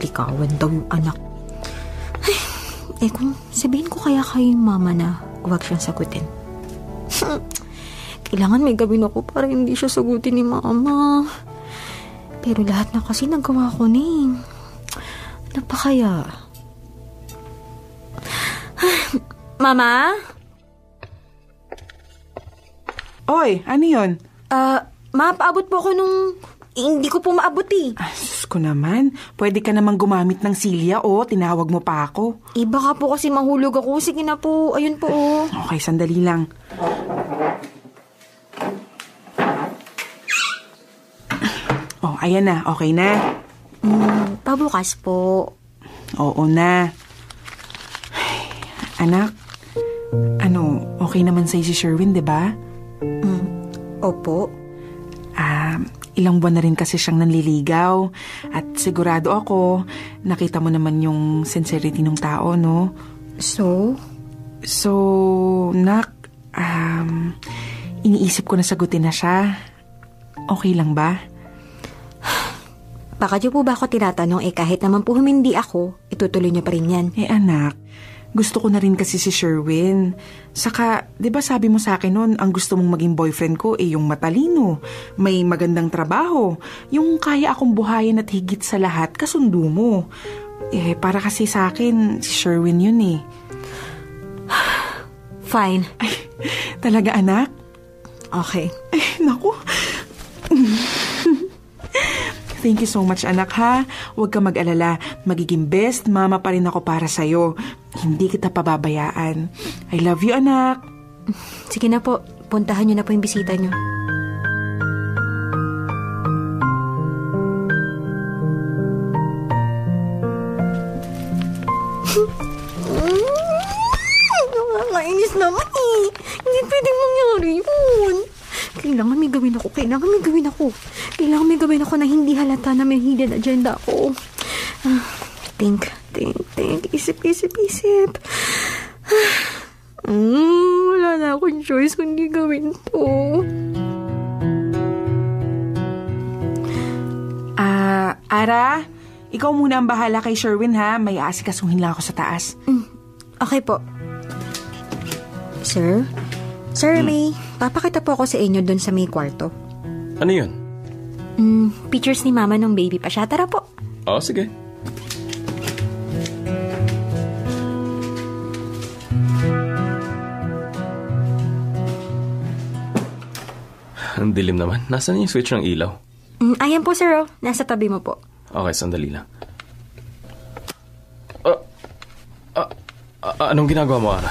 Ligawan daw yung anak. Kung sabihin ko kaya kay mama na huwag siyang sagutin. Kailangan may gawin ako para hindi siya sagutin ni mama. Pero lahat na kasi nagawa ko ni. Ano pa kaya? Mama? Oy, ano yun? Ma, paabot po ako nung hindi ko po maabot eh. Sus ko naman. Pwede ka namang gumamit ng silya tinawag mo pa ako. Baka po kasi mahulog ako. Sige na po. Ayun po Okay, sandali lang. Ayan na. Okay na. Pabukas po. Oo na. Anak, okay naman sa'yo si Sherwin, di ba? Opo. Ilang buwan na rin kasi siyang nanliligaw. At sigurado ako, nakita mo naman yung sincerity ng tao, no? So, Nak, iniisip ko na sagutin na siya. Okay lang ba? Baka niyo po ba ako tinatanong kahit naman po humindi ako, itutuloy niyo pa rin yan. Anak, Gusto ko na rin kasi si Sherwin. Saka, di ba sabi mo sa akin noon, ang gusto mong maging boyfriend ko yung matalino, may magandang trabaho, yung kaya akong buhayin at higit sa lahat, kasundo mo. Para kasi sa akin, si Sherwin yun eh. Fine. Ay, talaga anak? Okay. Ay, naku. Thank you so much, anak, ha? Huwag ka mag-alala. Magiging best mama pa rin ako para sa'yo. Hindi kita pababayaan. I love you, anak. Sige na po. Puntahan niyo na po yung bisita niyo. Nakakainis naman eh. Hindi pwedeng mangyari yun. Kailangan may gawin ako. Kailangan may gawin ako na hindi halata na may hidden agenda ako. Think. Isip. Wala na akong choice kundi gawin to. Ara, ikaw muna ang bahala kay Sherwin, ha? May aasikasuhin lang ako sa taas. Okay po. Sir, may papakita po ako sa inyo dun sa may kwarto. Ano yun? Pictures ni mama nung baby pa siya. Tara po. Oo, sige. Ang dilim naman. Nasaan yung switch ng ilaw? Ayan po, sir. Nasa tabi mo po. Okay, sandali lang. Anong ginagawa mo, Ara?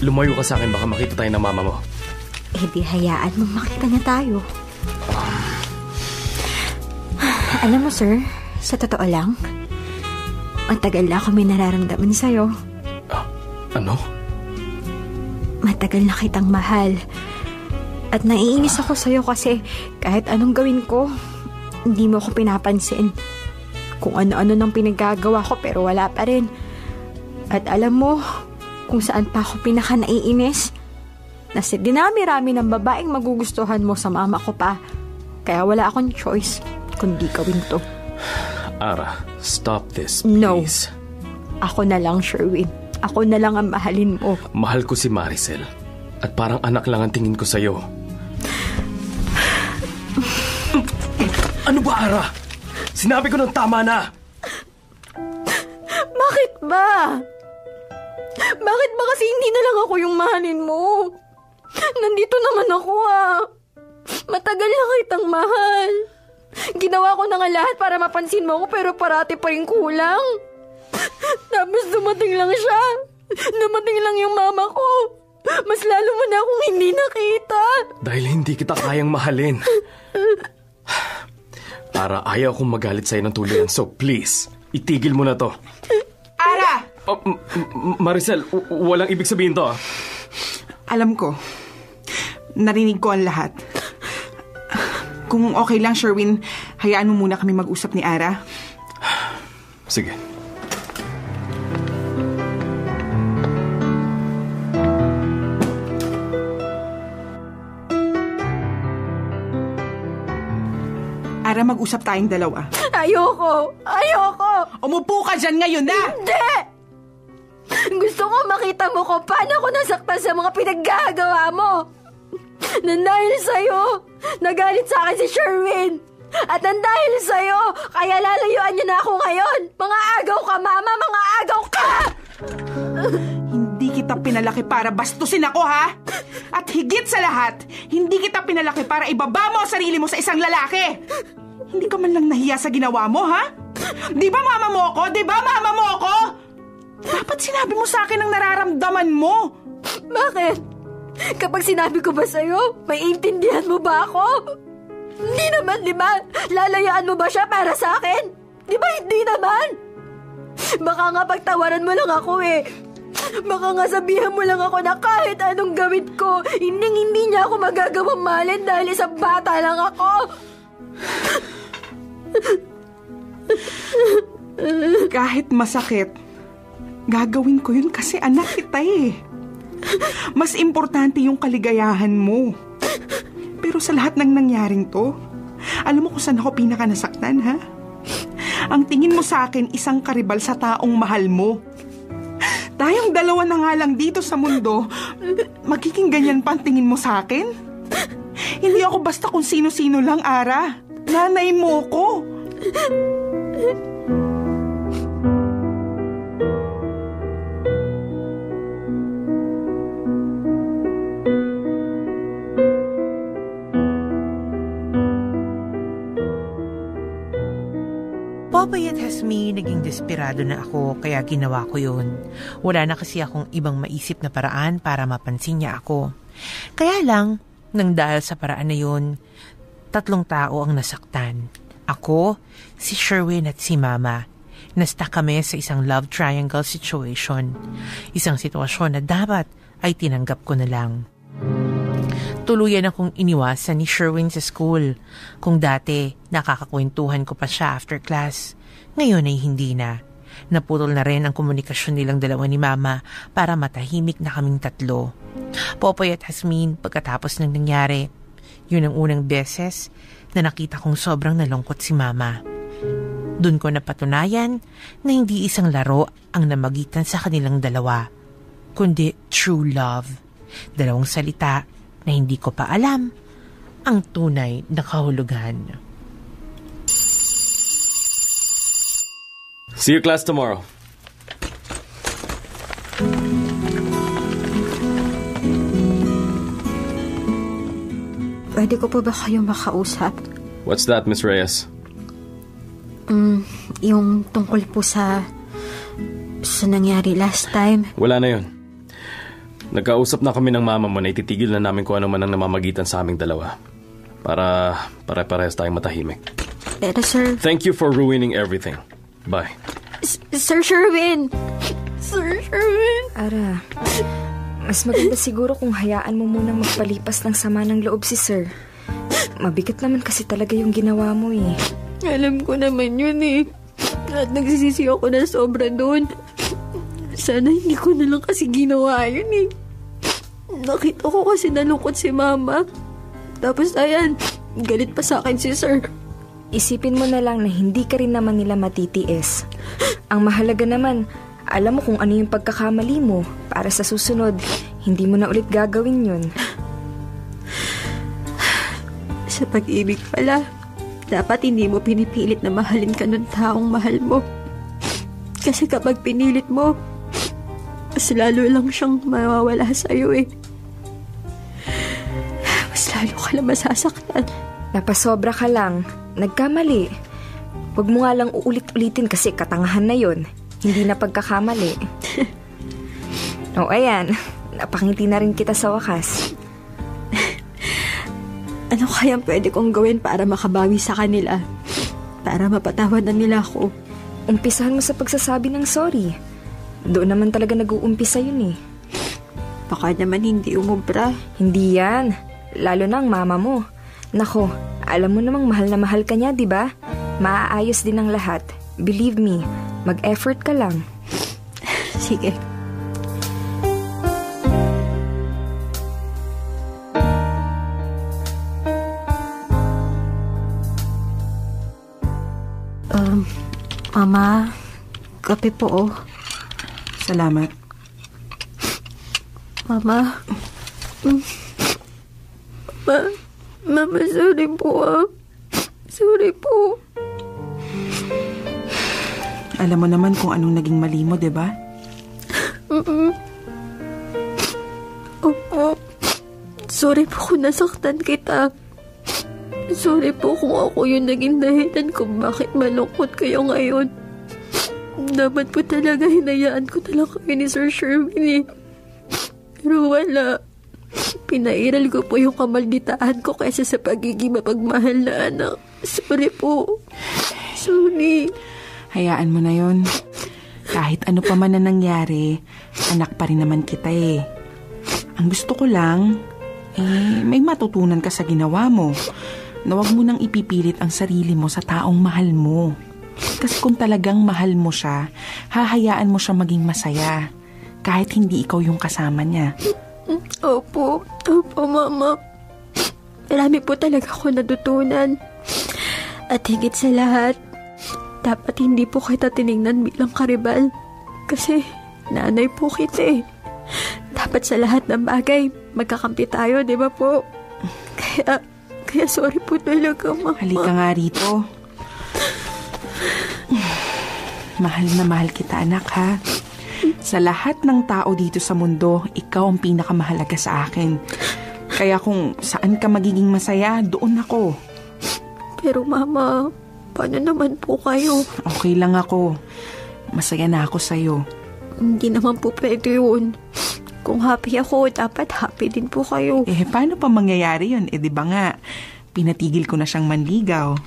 Lumayo ka sa akin, baka makita tayo ng mama mo. Di hayaan mo makita niya tayo. Alam mo, sir, sa totoo lang, matagal na ako may nararamdaman sa'yo. Ano? Matagal na kitang mahal. At naiinis ako sa'yo kasi kahit anong gawin ko, hindi mo ako pinapansin. Kung ano-ano nang pinagagawa ko pero wala pa rin. At alam mo kung saan pa ako pinaka-naiinis? Na sa dinami-rami ng babaeng magugustuhan mo sa mama ko pa. Kaya wala akong choice kundi gawin to. Ara, stop this, please. No. Ako na lang, Sherwin. Ako na lang ang mahalin mo. Mahal ko si Maricel. At parang anak lang ang tingin ko sa'yo. Ano ba, Ara? Sinabi ko ng tama na! Bakit ba? Bakit ba kasi hindi na lang ako yung mahalin mo? Nandito naman ako, Matagal na kitang mahal. Ginawa ko na nga lahat para mapansin mo ako pero parati pa rin kulang. Tapos dumating lang siya. Dumating lang yung mama ko. Mas lalo mo na akong hindi nakita. Dahil hindi kita kayang mahalin. Ara, ayaw akong magalit sa'yo ng tuluyan. So please, itigil mo na to. Ara! Maricel, walang ibig sabihin to. Alam ko. Narinig ko ang lahat. Kung okay lang, Sherwin, hayaan mo muna kami mag-usap ni Ara. Sige. Ara, mag-usap tayong dalawa. Ayoko! Umupo ka dyan ngayon na! Hindi! Gusto ko makita mo kung paano ako nasaktan sa mga pinaggagawa mo. Na dahil sa'yo, nagalit sa akin si Sherwin. At nang dahil sa'yo, kaya lalayuan niyo na ako ngayon. Mga agaw ka, mama! Mga agaw ka! Hindi kita pinalaki para bastusin ako, ha? At higit sa lahat, hindi kita pinalaki para ibaba mo ang sarili mo sa isang lalaki. Hindi ka man lang nahiya sa ginawa mo, ha? Di ba mama mo ako? Dapat sinabi mo sa akin ang nararamdaman mo. Bakit? Kapag sinabi ko ba sa'yo, may intindihan mo ba ako? Hindi naman, di ba? Lalayaan mo ba siya para sa akin? Di ba hindi naman? Baka nga pagtawaran mo lang ako Baka nga sabihan mo lang ako na kahit anong gawin ko, hindi niya ako magagawang mahalin dahil isang bata lang ako. Kahit masakit, gagawin ko yun kasi anak kita Mas importante yung kaligayahan mo. Pero sa lahat ng nangyaring to, alam mo kung saan ako pinaka-nasaktan, ha? Ang tingin mo sa akin, isang karibal sa taong mahal mo. Tayong dalawa na nga lang dito sa mundo, magiging ganyan pa ang tingin mo sa akin? Hindi ako basta kung sino-sino lang, Ara. Nanay mo ko. Popoy at Hasmi, naging desperado na ako kaya ginawa ko yun. Wala na kasi akong ibang maisip na paraan para mapansin niya ako. Kaya lang, nang dahil sa paraan na yun, 3 tao ang nasaktan. Ako, si Sherwin at si Mama. Na-stuck kami sa isang love triangle situation. Isang sitwasyon na dapat ay tinanggap ko na lang. Tuluyan akong iniwasan ni Sherwin sa school. Kung dati, nakakakwentuhan ko pa siya after class. Ngayon ay hindi na. Naputol na rin ang komunikasyon nilang dalawa ni Mama para matahimik na kaming 3. Popoy at Hasmin, pagkatapos ng nangyari, yun ang unang beses na nakita kong sobrang nalungkot si Mama. Doon ko napatunayan na hindi isang laro ang namagitan sa kanilang dalawa, kundi true love. 2 salita na hindi ko pa alam ang tunay na kahulugan. See you class tomorrow. Pwede ko po ba kayong makausap? What's that, Miss Reyes? Yung tungkol po sa nangyari last time. Wala na yun. Nagkausap na kami ng mama mo na ititigil na namin kung ano man ang namamagitan sa aming dalawa. Para pare-parehas tayong matahimik. Pero sir... Thank you for ruining everything. Bye. Sir Sherwin! Sir Sherwin! Ara, mas maganda siguro kung hayaan mo munang magpalipas ng sama ng loob si Sir. Mabigat naman kasi talaga yung ginawa mo eh. Alam ko naman yun eh. At nagsisisi ako na sobra doon. Sana hindi ko na lang kasi ginawa yun eh. Nakita ko kasi nalungkot si Mama. Tapos ayan, galit pa sa akin si Sir. Isipin mo na lang na hindi ka rin naman nila matitiis. Ang mahalaga naman, alam mo kung ano yung pagkakamali mo para sa susunod, hindi mo na ulit gagawin yun. Sa pag-ibig pala, dapat hindi mo pinipilit na mahalin ka ng taong mahal mo. Kasi kapag pinilit mo, mas lalo lang siyang mawawala sa'yo eh. Mas lalo ka lang masasaktan. Napasobra ka lang. Nagkamali. Huwag mo nga lang uulit-ulitin kasi katangahan na yon. Hindi na pagkakamali. O ayan, napangiti na rin kita sa wakas. Ano kayang pwede kong gawin para makabawi sa kanila? Para mapatawad na nila ako? Umpisahan mo sa pagsasabi ng sorry. Doon naman talaga nag-uumpisa yun eh. Baka naman hindi umubra. Hindi yan. Lalo na ang mama mo. Nako, alam mo namang mahal na mahal ka niya, di ba? Maaayos din ang lahat. Believe me, mag-effort ka lang. Sige. Mama, kape po oh. Salamat. Mama. Mama, sorry po ah. Sorry po. Alam mo naman kung anong naging mali mo, diba? Opo. Sorry po kung nasaktan kita. Sorry po kung ako yung naging dahilan kung bakit malungkot kayo ngayon. Dapat po talaga hinayaan ko na lang kayo ni Sir Sherwin eh. Pero wala. Pinairal ko po yung kamalditaan ko kaysa sa pagiging mapagmahal na anak. Sorry po. Sorry. Hayaan mo na yon. Kahit ano pa man na nangyari, anak pa rin naman kita eh. Ang gusto ko lang, may matutunan ka sa ginawa mo. Na huwag mo nang ipipilit ang sarili mo sa taong mahal mo. Kasi kung talagang mahal mo siya, hahayaan mo siya maging masaya. Kahit hindi ikaw yung kasama niya. Opo, Mama. Marami po talaga ako natutunan. At higit sa lahat, dapat hindi po kita tinignan bilang karibal. Kasi nanay po kita eh. Dapat sa lahat ng bagay, magkakampi tayo, di ba po? Kaya sorry po talaga, Mama. Halika nga rito. Mahal na mahal kita, anak, ha? Sa lahat ng tao dito sa mundo, ikaw ang pinakamahalaga sa akin. Kaya kung saan ka magiging masaya, doon ako. Pero Mama, paano naman po kayo? Okay lang ako. Masaya na ako sa'yo. Hindi naman po pwede yun. Kung happy ako, dapat happy din po kayo. Paano pa mangyayari yun? Di ba nga, pinatigil ko na siyang manligaw.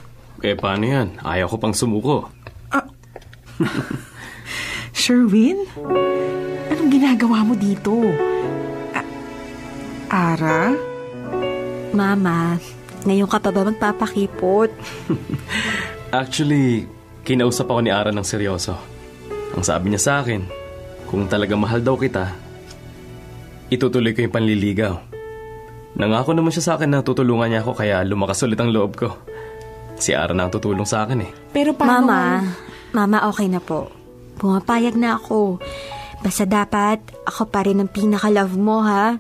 Paano yan? Ayaw ko pang sumuko. Sherwin? Anong ginagawa mo dito? Ara? Mama, ngayon ka pa ba magpapakipot? Actually, kinausap ako ni Ara ng seryoso. Ang sabi niya sa akin, kung talaga mahal daw kita, itutuloy ko yung panliligaw. Nangako naman siya sa akin na tutulungan niya ako kaya lumakas ulit ang loob ko. Si Ara na ang tutulong sa akin eh. Pero paano? Mama, okay na po. Pumapayag na ako. Basta dapat ako pa rin ang pinaka-love mo, ha?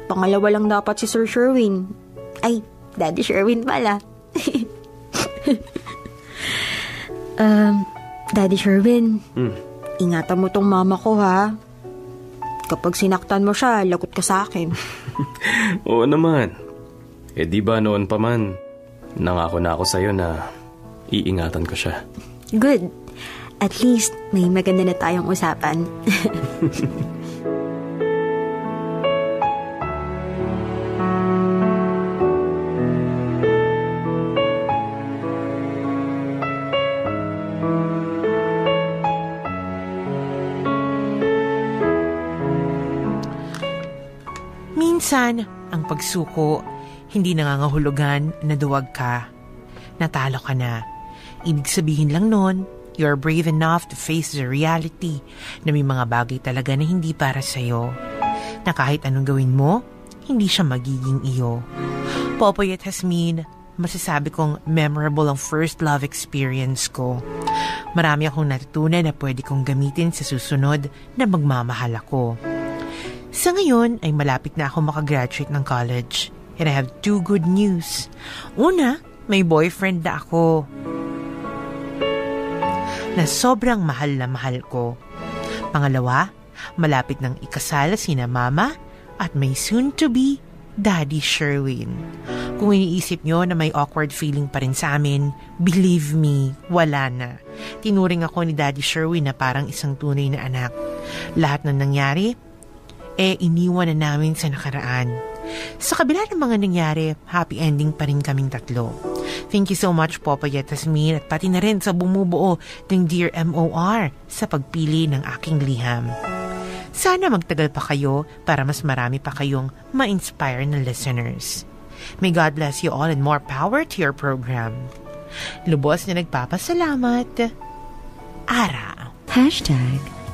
Pangalawa lang dapat si Sir Sherwin. Ay, Daddy Sherwin pala. Daddy Sherwin, ingatan mo tong mama ko, ha? Kapag sinaktan mo siya, lagot ka sa akin. Oo naman. Di ba noon pa man, nangako na ako sa'yo na iingatan ko siya. Good. At least, may maganda na tayong usapan. Minsan, ang pagsuko, hindi nangangahulugan na duwag ka. Natalo ka na. Ibig sabihin lang nun, you're brave enough to face the reality na may mga bagay talaga na hindi para sa'yo. Na kahit anong gawin mo, hindi siya magiging iyo. Popoy at Jasmine, masasabi kong memorable ang first love experience ko. Marami akong natutunan na pwede kong gamitin sa susunod na magmamahal ako. Sa ngayon ay malapit na ako makagraduate ng college. And I have 2 good news. Una, may boyfriend na ako na sobrang mahal na mahal ko. Pangalawa, malapit ng ikasal sina Mama at may soon-to-be Daddy Sherwin. Kung iniisip nyo na may awkward feeling pa rin sa amin, believe me, wala na. Tinuring ako ni Daddy Sherwin na parang isang tunay na anak. Lahat ng nangyari, iniwan na namin sa nakaraan. Sa kabila ng mga nangyari, happy ending pa rin kaming tatlo. Thank you so much, Popoy at Jasmine, at pati na rin sa bumubuo ng Dear MOR sa pagpili ng aking liham. Sana magtagal pa kayo para mas marami pa kayong ma-inspire na listeners. May God bless you all and more power to your program. Lubos na nagpapasalamat. Ara.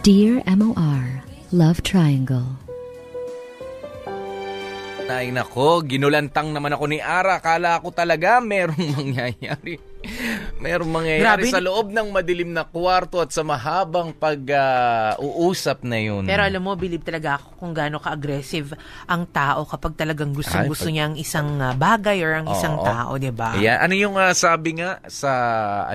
Dear MOR Love Triangle. Ay nako, ginulantang naman ako ni Ara. Akala ko talaga merong mangyayari. Merong mangyayari sa loob ng madilim na kwarto at sa mahabang pag-uusap na yun. Pero alam mo, believe talaga ako kung gaano ka-aggressive ang tao kapag talagang gusto niya ang isang bagay or ang isang tao, diba? Yeah. Ano yung sabi nga sa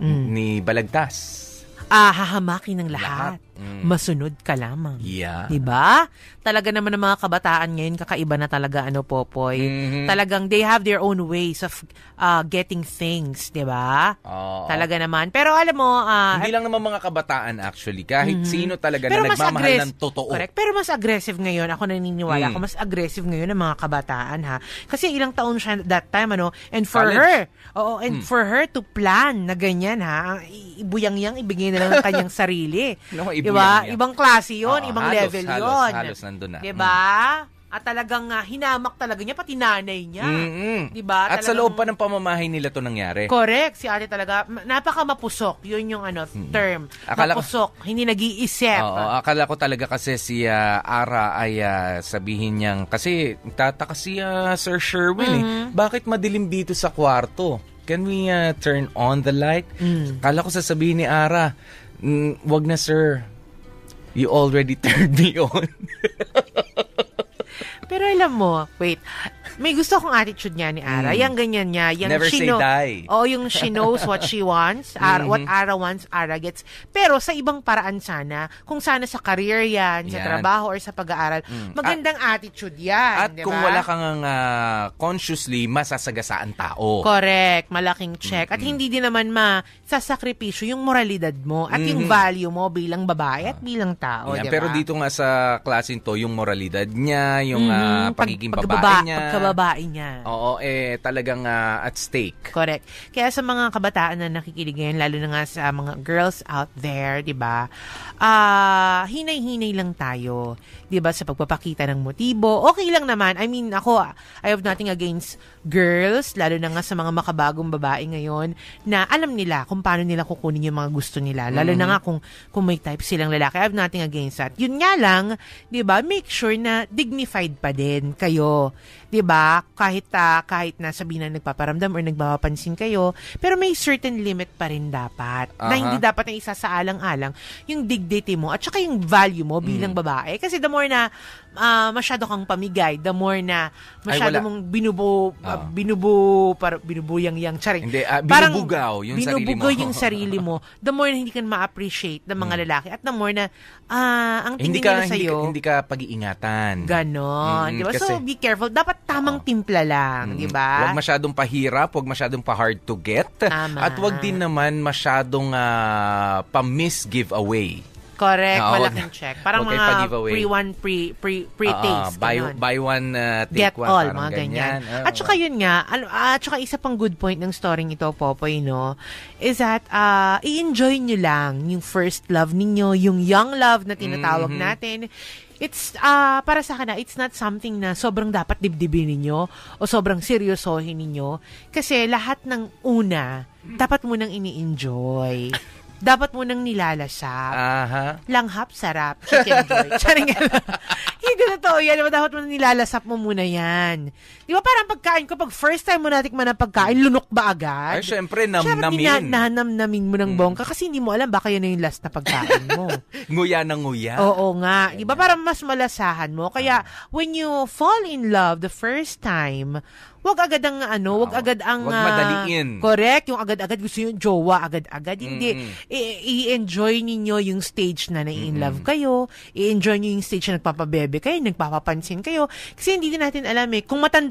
ni Balagtas? Hahamakin ng lahat. Masunod ka lamang. Yeah. Diba? Talaga naman ng mga kabataan ngayon, kakaiba na talaga, Popoy. Talagang they have their own ways of getting things, diba? Talaga naman. Pero alam mo... hindi lang naman mga kabataan actually. Kahit sino talaga na nagmamahal ng totoo. Correct. Pero mas aggressive ngayon. Ako naniniwala ako, mas aggressive ngayon ng mga kabataan, ha? Kasi ilang taon siya that time, And for college. for her to plan na ganyan, ha? Ibuyang-yang, ibigay na lang ang kanyang sarili. Diba? Ibang klase yun, ibang level yun. Halos nandun na. Diba? At talagang hinamak talaga niya, pati nanay niya. Diba? At sa loob pa ng pamamahay nila to nangyari. Correct. Si ate talaga, napaka-mapusok. Yun yung term. Mapusok. Hindi nag-iisip. Akala ko talaga kasi si Ara ay sabihin niyang, kasi tataka si Sir Sherwin bakit madilim dito sa kwarto? Can we turn on the light? Akala ko sasabihin ni Ara, wag na sir. You already turned me on. Pero alam mo, wait, may gusto akong attitude niya ni Ara. Yang ganyan niya. Yung Never say die. Yung she knows what she wants. What Ara wants, Ara gets. Pero sa ibang paraan sana, kung sana sa career yan, sa trabaho or sa pag-aaral, magandang attitude yan. At kung wala kang consciously masasagasaan tao. Correct. Malaking check. At hindi din naman sasakripisyo yung moralidad mo at yung value mo bilang babae at bilang tao. Diba? Pero dito nga sa klaseng to, yung moralidad niya, yung pagiging babae niya. Pagkababae niya. Oo, talagang at stake. Correct. Kaya sa mga kabataan na nakikinig ngayon, lalo na nga sa mga girls out there, di ba, hinay-hinay lang tayo, di ba, sa pagpapakita ng motibo. Okay lang naman. I mean, ako, I have nothing against girls, lalo na nga sa mga makabagong babae ngayon, na alam nila kung paano nila kukunin yung mga gusto nila. Lalo na nga kung may type silang lalaki. I have nothing against that. Yun nga lang, di ba, make sure na dignified pa din kayo. 'Di ba? Kahit na sabihin na nagpaparamdam or nagpapapansin kayo, pero may certain limit pa rin dapat. Na hindi dapat na isasaalang-alang yung dignity mo at saka yung value mo bilang babae. Kasi the more na masyado kang pamigay, the more na masyado mong binubuyang-yang, charing. Hindi, binubugaw yung sarili mo. Binubugaw yung sarili mo, the more na hindi ka ma-appreciate ng mga lalaki at the more na ang tingin nila sa'yo. Hindi ka pag-iingatan. Ganon. Diba? Kasi, so, be careful. Dapat tamang timpla lang, di ba? Huwag masyadong pahirap, huwag masyadong pa-hard to get. Tama. At huwag din naman masyadong pa-miss-giveaway. Correct, malaking check. Parang mga pre-one, pre-taste. Buy one, take get one. All, mga ganyan. At saka yun nga, at saka isa pang good point ng story ito, Popoy, no, is that i-enjoy nyo lang yung first love ninyo, yung young love na tinatawag natin. It's, para sa akin it's not something na sobrang dapat dibdibin ninyo o sobrang seryosohin ninyo. Kasi lahat ng una, dapat mo nang ini-enjoy. Dapat mo nang nilalasap. Langhap, sarap. Chicken joy. Charing hindi totoo yan. Dapat mo nang nilalasap mo muna yan. Di ba parang pagkain ko, pag first time mo natikman ng pagkain, lunok ba agad? Ay, syempre, namnamin. Nahanam-namin mo ng bongka kasi hindi mo alam baka yun na yung last na pagkain mo. Nguya na nguya. Oo nga. Di ba parang mas malasahan mo? Kaya, when you fall in love the first time, wag agad ang wag madaliin. Correct, yung agad-agad gusto yung jowa agad-agad. Hindi, i-enjoy ninyo yung stage na in love kayo, i-enjoy niyo yung stage na nagpapabebe kayo, nagpapapansin kayo. Kasi hindi din natin alam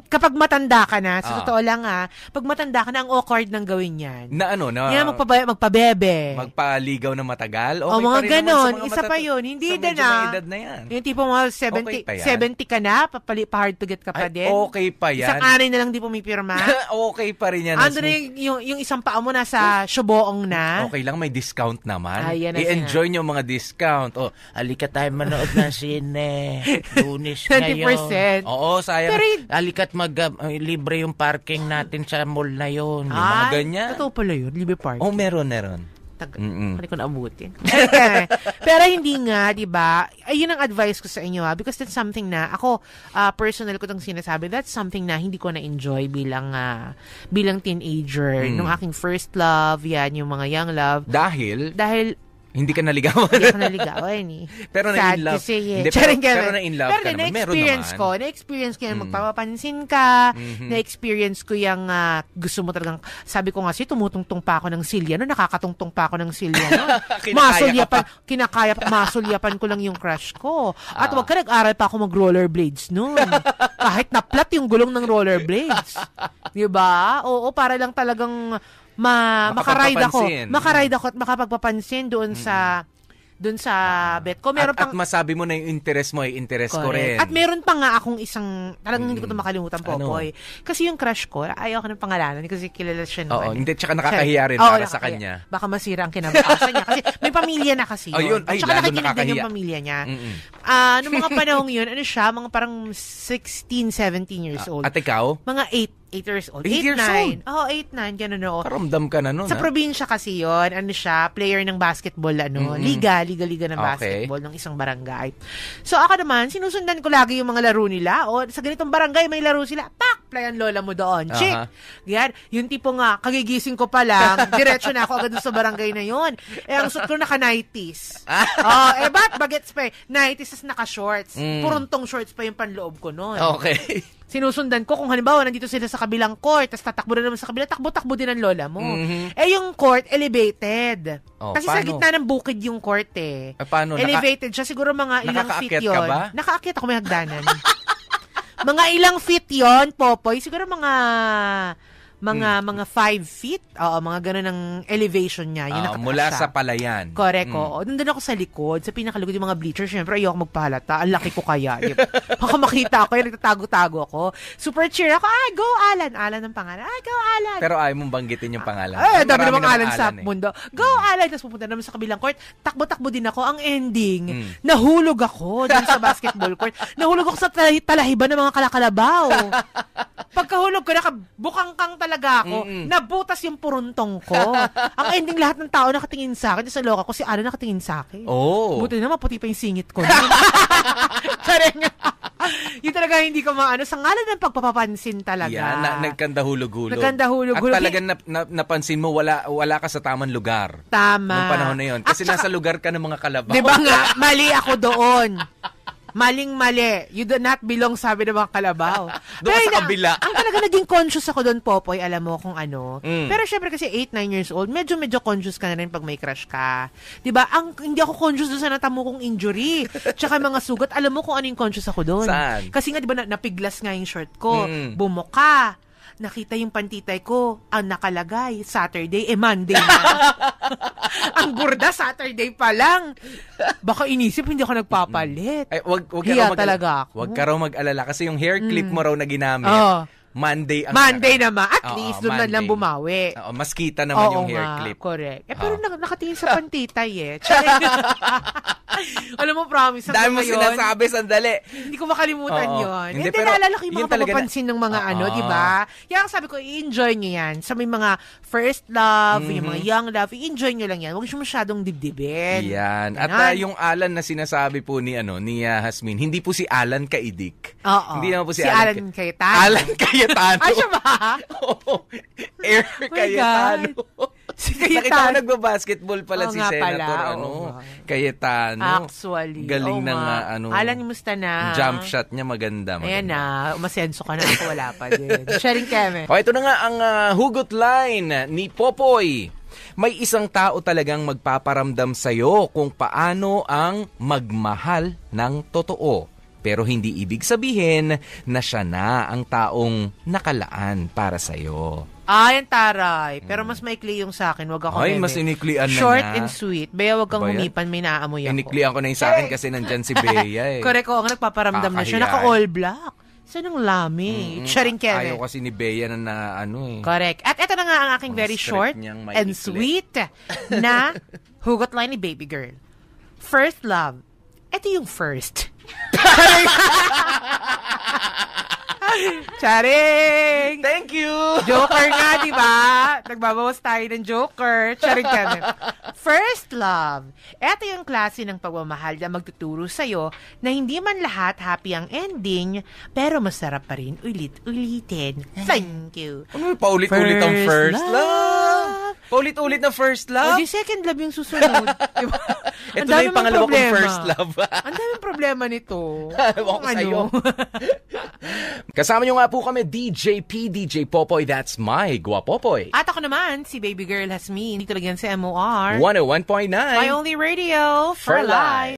kapag matanda ka na, sa totoo lang pag matanda ka na, ang awkward ng gawin yan. Yan, magpabebe. Magpaligaw na matagal? Okay mga pa rin ganon, naman isa pa yun. Hindi din edad na yan. Yung tipo mga 70 ka na, pa-hard to get ka pa din. Okay pa yan. Isang aray na lang di pumipirma. Okay pa rin yan. Ando na yung isang paa mo nasa syoboong na. Okay lang, may discount naman. I-enjoy nyo mga discount. Halika tayo manood ng sine. Lunis 20%. Oo, sayang. Halika't libre yung parking natin sa mall na yun. Yung mga ganyan. Totoo pala yun, libre parking. Meron. Hindi ko naabutin. Pero hindi nga, di ba? Ayun ang advice ko sa inyo because that's something na ako personal ko tong sinasabi, that's something na hindi ko na-enjoy bilang teenager. Nung aking first love, yan, yung mga young love. Dahil hindi ka naligawan. Hindi ka naligawan Pero na-in love. Pero na-in love ka naman. Meron naman. Na-experience ko yan, magpapapansin ka. Na-experience ko yung gusto mo talagang, sabi ko nga tumutungtong pa ako ng silya. Nakakatungtong pa ako ng silya. Masulyapan ko lang yung crush ko. At wag ka nag-aral pa ako mag-rollerblades nun. Kahit na-flat yung gulong ng rollerblades. Diba? Oo, para lang talagang makaride ako at makapagpapansin doon sa bet ko. At masabi mo na yung interest mo ay interest ko rin. At meron pa nga akong isang, talagang hindi ko ito makalimutan, Popoy. Kasi yung crush ko, ayaw ko ng pangalanan kasi kilala siya naman. Hindi, tsaka nakakahiya rin para sa kanya. Baka masira ang kinabukasan niya. Kasi may pamilya na kasi yun. Tsaka nakikinig din yung pamilya niya. Noong mga panahong yun, mga parang 16, 17 years old. At ikaw? Mga 8 years old. 8 years old? Oo, 8, 9, gano'n ako. Karamdam ka na nun, Sa probinsya kasi yun, player ng basketball, liga ng basketball ng isang barangay. So, ako naman, sinusundan ko lagi yung mga laro nila. O, sa ganitong barangay, may laro sila. Pak! apply ang lola mo doon. Chick! Yan, yung tipo nga, kagigising ko pa lang, diretso na ako agad sa barangay na yon. Ang suot ko naka-nighties. Ba't bagets pa eh? Nighties as naka-shorts. Puruntong shorts pa yung panloob ko noon. Okay. Sinusundan ko kung halimbawa nandito sila sa kabilang court, tapos tatakbo na naman sa kabila, takbo-takbo din ang lola mo. Yung court, elevated. Kasi paano? sa gitna ng bukid yung court eh. Paano? Elevated siya, siguro mga ilang feet yun. Nakakaakyat ka ba? Nakaakyat ako, may hagdanan. Mga ilang feet yun, Popoy. Siguro mga 5 feet. Oo, mga ganun ang elevation niya. Yung mula sa palayan. Correct, oo. Nandun ako sa likod, sa pinakalikod yung mga bleachers. Siyempre, ayoko magpahalata. Ang laki ko kaya. Baka makita ako, nagtatago-tago ako. Super cheer ako. Go Alan. Alan ang pangalan. Go Alan. Pero ayaw mong banggitin yung pangalan. Dami namang Alan sa mundo. Go Alan. Tapos pupunta naman sa kabilang court. Takbo-takbo din ako. Ang ending, nahulog ako dun sa basketball court. Nahulog ako sa talahiban ng mga kalakalabaw. Pagkahulog ko, nakabukangkang talaga ako. Nabutas yung puruntong ko. Ang ending, lahat ng tao nakatingin sa akin. Sa loka ko, si Alan nakatingin sa akin. Buti na, maputi pa yung singit ko. Chareng. Yun talaga hindi ko maano. Sa ngalan ng pagpapapansin talaga. Yan, nagkandahulog-hulog. Nagkandahulog-hulog. At talagang napansin mo, wala ka sa tamang lugar. Tama. Noong panahon na yun. Kasi nasa lugar ka ng mga kalabaw. Diba nga, mali ako doon. Maling-mali. You do not belong, sabi ng mga kalabaw. Doon sa kabila. Ang talaga naging conscious ako doon, Popoy, alam mo kung ano. Pero syempre kasi 8-9 years old, medyo conscious ka na rin pag may crush ka. Diba? Hindi ako conscious doon sa natamo kong injury. Tsaka mga sugat, alam mo kung ano yung conscious ako doon. Saan? Kasi nga, diba, napiglas nga yung shirt ko. Bumuka. Nakita yung pantitay ko, ang nakalagay, Saturday, Monday na. Ang burda, Saturday pa lang. Baka inisip, hindi ako nagpapalit. Ay, wag Hiya talaga ako. Wag ka raw mag-alala kasi yung hair clip mo raw na ginamit. Monday naman. At least, doon man lang bumawi. Mas kita naman yung hair clip. Correct. Pero nakatingin sa pantitay eh. Alam mo, promise. Dami mo sinasabi, sandali. Hindi ko makalimutan yun. Hindi, naalala ko yung mga papapansin ng mga di ba? Kaya sabi ko, i-enjoy nyo yan. Sa may mga first love, yung mga young love, i-enjoy nyo lang yan. Huwag nyo masyadong dibdibin. Yan. At yung Alan na sinasabi po ni Hasmin, hindi po si Alan Kaidik. Hindi naman po si Alan Cayetano. Alan Cayetano. Siya ba? Air Cayetano. Si Cayetano. Nakita ko nagbabasketball pala si Senator Cayetano. Actually. Galing ng Alan, musta na? Jump shot niya maganda. Ayan na, umasenso ka na. Ako wala pa din. Sharing keme. Ito na nga ang hugot line ni Popoy. May isang tao talagang magpaparamdam sa'yo kung paano ang magmahal ng totoo. Pero hindi ibig sabihin na siya na ang taong nakalaan para sa'yo. Yan taray. Pero mas maikli yung sa akin. Wag ako mas iniklian na short niya. and sweet. Bea, wag kang humipan. May naaamoy ako. Iniklian ko na yung sa akin kasi nandyan si Bea eh. Correct ko. Nagpaparamdam na siya. Naka-all black. Saan ang lami? Sharing keme. Ayaw kasi ni Bea na Correct. At ito na nga ang aking very short and sweet na hugot line ni Baby Girl. First love. Ito yung first. Charing! Thank you! Joker nga, di ba? Nagbabawas tayo ng Joker. Charing kami. First love. Ito yung klase ng pagmamahal na magtuturo sa'yo na hindi man lahat happy ang ending, pero masarap pa rin ulit-ulitin. Thank you. Ano paulit-ulit ang first love? Paulit-ulit na first love? O di second love yung susunod. Diba? Ito na yung pangalawa kong first love. Ang daming problema nito. Ewan ko sa'yo. Kasama nyo nga po kami, DJ P, DJ Popoy, that's my Guapopoy. At ako naman, si Baby Girl Hasmin. Dito lang yan sa MOR 101.9. My only radio for life.